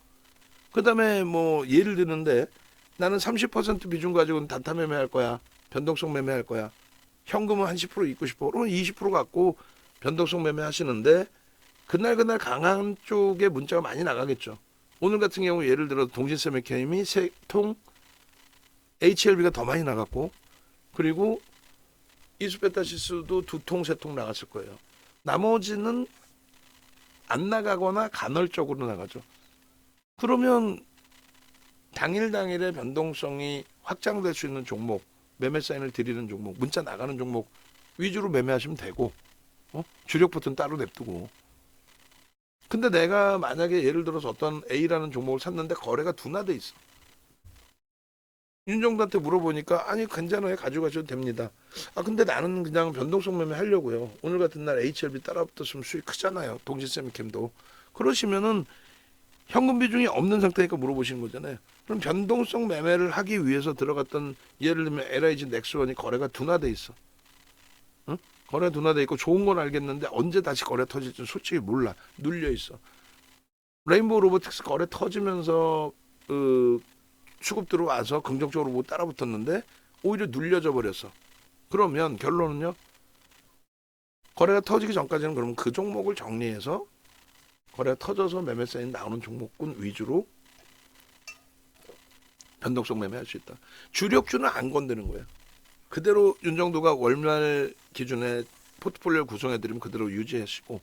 그 다음에 뭐 예를 드는데 나는 30% 비중 가지고는 단타 매매할 거야, 변동성 매매할 거야, 현금은 한 10% 있고 싶어, 그러면 20% 갖고 변동성 매매 하시는데 그날 강한 쪽에 문자가 많이 나가겠죠. 오늘 같은 경우 예를 들어 동신세미캠이 3통, HLB가 더 많이 나갔고, 그리고 이수베타시스도 2통, 3통 나갔을 거예요. 나머지는 안 나가거나 간헐적으로 나가죠. 그러면 당일의 변동성이 확장될 수 있는 종목, 매매 사인을 드리는 종목, 문자 나가는 종목 위주로 매매하시면 되고, 주력 포트는 따로 냅두고. 근데 내가 만약에 예를 들어서 어떤 A라는 종목을 샀는데 거래가 둔화돼 있어. 윤정도한테 물어보니까 아니 괜찮아요, 가져가셔도 됩니다. 근데 나는 그냥 변동성 매매 하려고요. 오늘 같은 날 HLB 따라붙었으면 수익 크잖아요. 동신세미캠도. 그러시면은 현금 비중이 없는 상태니까 물어보시는 거잖아요. 그럼 변동성 매매를 하기 위해서 들어갔던, 예를 들면 LIG 넥스원이 거래가 둔화돼 있어. 응? 거래 둔화돼 있고 좋은 건 알겠는데 언제 다시 거래 터질지 솔직히 몰라. 눌려 있어. 레인보우 로보틱스 거래 터지면서 수급 들어와서 긍정적으로 못 따라붙었는데 오히려 눌려져 버렸어. 그러면 결론은요. 거래가 터지기 전까지는 그러면 그 종목을 정리해서 거래가 터져서 매매 사인 나오는 종목군 위주로 변동성 매매할 수 있다. 주력주는 안 건드는 거예요. 그대로 윤정도가 월말 기준에 포트폴리오 구성해드리면 그대로 유지하시고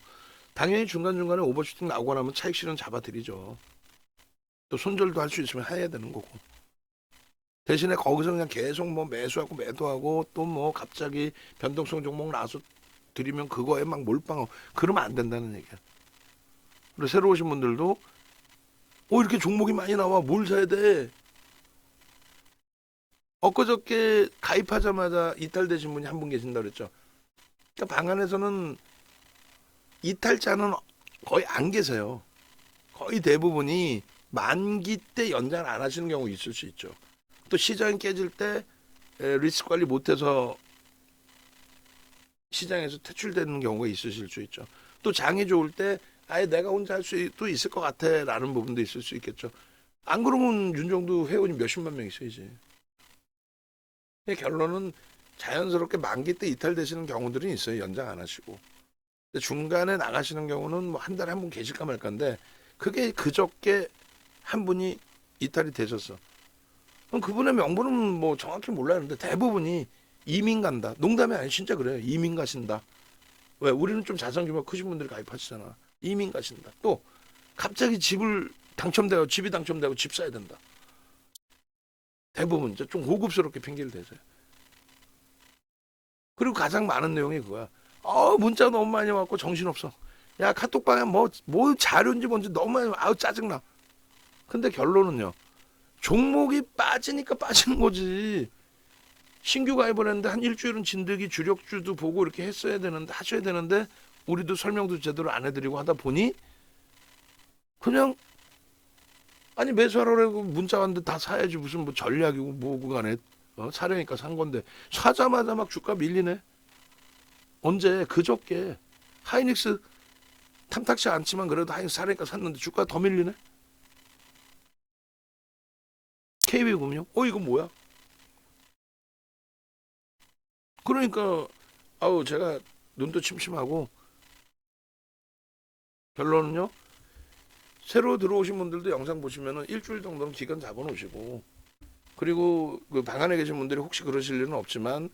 당연히 중간중간에 오버슈팅 나오거나 하면 차익 실현 잡아드리죠. 또 손절도 할 수 있으면 해야 되는 거고. 대신에 거기서 그냥 계속 뭐 매수하고 매도하고 또 뭐 갑자기 변동성 종목 나와서 드리면 그거에 막 몰빵하고 그러면 안 된다는 얘기야. 그리고 새로 오신 분들도 이렇게 종목이 많이 나와 뭘 사야 돼? 엊그저께 가입하자마자 이탈되신 분이 한 분 계신다 그랬죠. 그러니까 방 안에서는 이탈자는 거의 안 계세요. 거의 대부분이 만기 때 연장 안 하시는 경우 있을 수 있죠. 또 시장이 깨질 때 리스크 관리 못해서 시장에서 퇴출되는 경우가 있으실 수 있죠. 또 장이 좋을 때 아예 내가 혼자 할 수도 있을 것 같아 라는 부분도 있을 수 있겠죠. 안 그러면 윤정도 회원이 몇십만 명 있어야지. 결론은 자연스럽게 만기 때 이탈되시는 경우들은 있어요. 연장 안 하시고. 근데 중간에 나가시는 경우는 뭐 한 달에 한 분 계실까 말까인데 그게 그저께 한 분이 이탈이 되셨어. 그럼 그분의 명분은 뭐 정확히 몰라요. 근데 대부분이 이민 간다. 농담이 아니 진짜 그래요. 이민 가신다. 왜? 우리는 좀 자산 규모가 크신 분들이 가입하시잖아. 이민 가신다. 또 갑자기 집을 당첨되고 집이 당첨되고 집 사야 된다. 대부분 좀 고급스럽게 핑계를 대세요. 그리고 가장 많은 내용이 그거야. 문자 너무 많이 왔고 정신없어. 야 카톡방에 뭐 자료인지 뭔지 너무 많이 짜증나. 근데 결론은요. 종목이 빠지니까 빠지는 거지. 신규 가입을 했는데 한 일주일은 진득이 주력주도 보고 이렇게 했어야 되는데 하셔야 되는데 우리도 설명도 제대로 안 해드리고 하다 보니 그냥 아니 매수하라고 문자 왔는데 다 사야지 무슨 뭐 전략이고 뭐고 간에 사려니까 산 건데 사자마자 막 주가 밀리네. 언제 그저께 하이닉스 탐탁치 않지만 그래도 하이닉스 사려니까 샀는데 주가 더 밀리네. KB금융 이거 뭐야? 그러니까 제가 눈도 침침하고 결론은요. 새로 들어오신 분들도 영상 보시면은 일주일 정도는 기간 잡아놓으시고 그리고 그 방 안에 계신 분들이 혹시 그러실 일은 없지만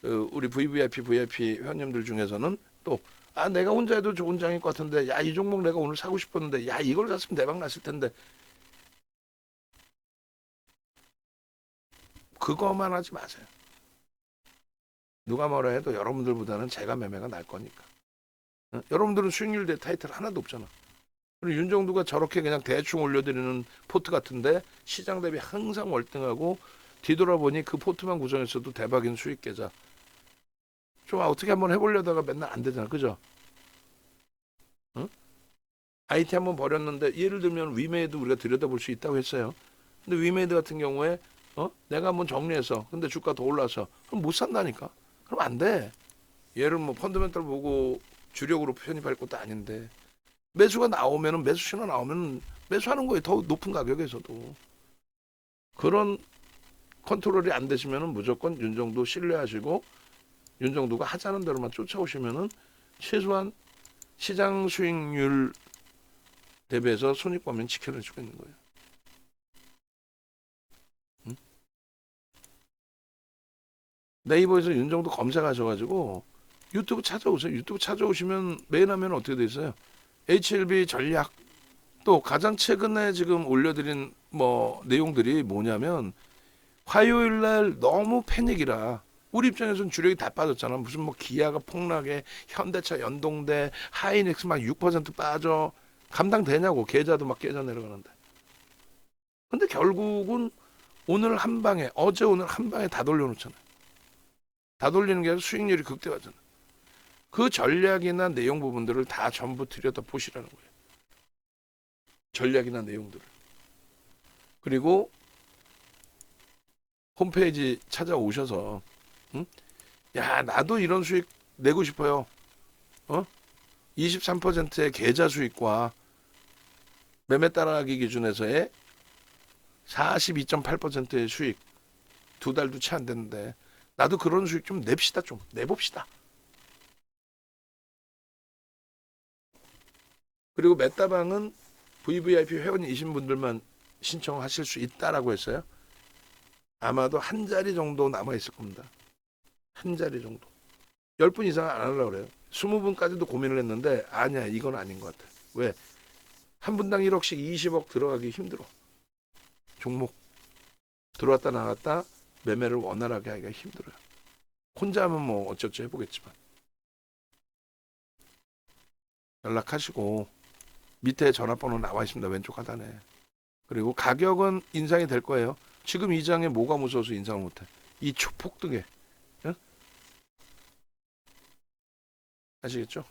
우리 VIP 회원님들 중에서는 또 내가 혼자 해도 좋은 장일 것 같은데 야 이 종목 내가 오늘 사고 싶었는데 야 이걸 샀으면 대박 났을 텐데 그거만 하지 마세요. 누가 뭐라 해도 여러분들보다는 제가 매매가 날 거니까. 여러분들은 수익률 대 타이틀 하나도 없잖아. 그리고 윤정도가 저렇게 그냥 대충 올려드리는 포트 같은데 시장 대비 항상 월등하고 뒤돌아보니 그 포트만 구성했어도 대박인 수익 계좌. 좀 어떻게 한번 해보려다가 맨날 안 되잖아. 그죠? 응? IT 한번 버렸는데 예를 들면 위메이드 우리가 들여다볼 수 있다고 했어요. 근데 위메이드 같은 경우에 내가 한번 정리해서 근데 주가 더 올라서 그럼 못 산다니까. 그럼 안 돼. 얘를 뭐 펀더멘탈 보고 주력으로 편입할 것도 아닌데 매수가 나오면은 매수 신호 나오면 매수하는 거예요. 더 높은 가격에서도. 그런 컨트롤이 안 되시면은 무조건 윤정도 신뢰하시고 윤정도가 하자는 대로만 쫓아오시면은 최소한 시장 수익률 대비해서 손익범위는 지켜낼 수가 있는 거예요. 응? 네이버에서 윤정도 검색하셔가지고 유튜브 찾아오세요. 유튜브 찾아오시면 메인 화면은 어떻게 돼 있어요? HLB 전략 또 가장 최근에 지금 올려드린 뭐 내용들이 뭐냐면 화요일 날 너무 패닉이라 우리 입장에서는 주력이 다 빠졌잖아. 무슨 뭐 기아가 폭락해, 현대차, 연동대, 하이닉스 막 6% 빠져. 감당되냐고. 계좌도 막 깨져 내려가는데. 근데 결국은 오늘 한 방에 어제 오늘 한 방에 다 돌려놓잖아요. 다 돌리는 게 아니라 수익률이 극대화잖아. 그 전략이나 내용 부분들을 다 전부 들여다 보시라는 거예요. 전략이나 내용들을. 그리고 홈페이지 찾아오셔서 야 나도 이런 수익 내고 싶어요. 23%의 계좌 수익과 매매 따라가기 기준에서의 42.8%의 수익, 2달도 채 안 됐는데 나도 그런 수익 좀 냅시다. 좀 내봅시다. 그리고 메타방은 VVIP 회원이신 분들만 신청하실 수 있다라고 했어요. 아마도 한 자리 정도 남아 있을 겁니다. 한 자리 정도. 10분 이상 안 하려고 그래요. 20분까지도 고민을 했는데 아니야, 이건 아닌 것 같아. 왜? 한 분당 1억씩 20억 들어가기 힘들어. 종목 들어왔다 나갔다 매매를 원활하게 하기가 힘들어요. 혼자 하면 뭐 어쩌죠 해보겠지만 연락하시고 밑에 전화번호 나와 있습니다. 왼쪽 하단에. 그리고 가격은 인상이 될 거예요. 지금 이 장에 뭐가 무서워서 인상을 못해. 이 폭등에. 응? 아시겠죠?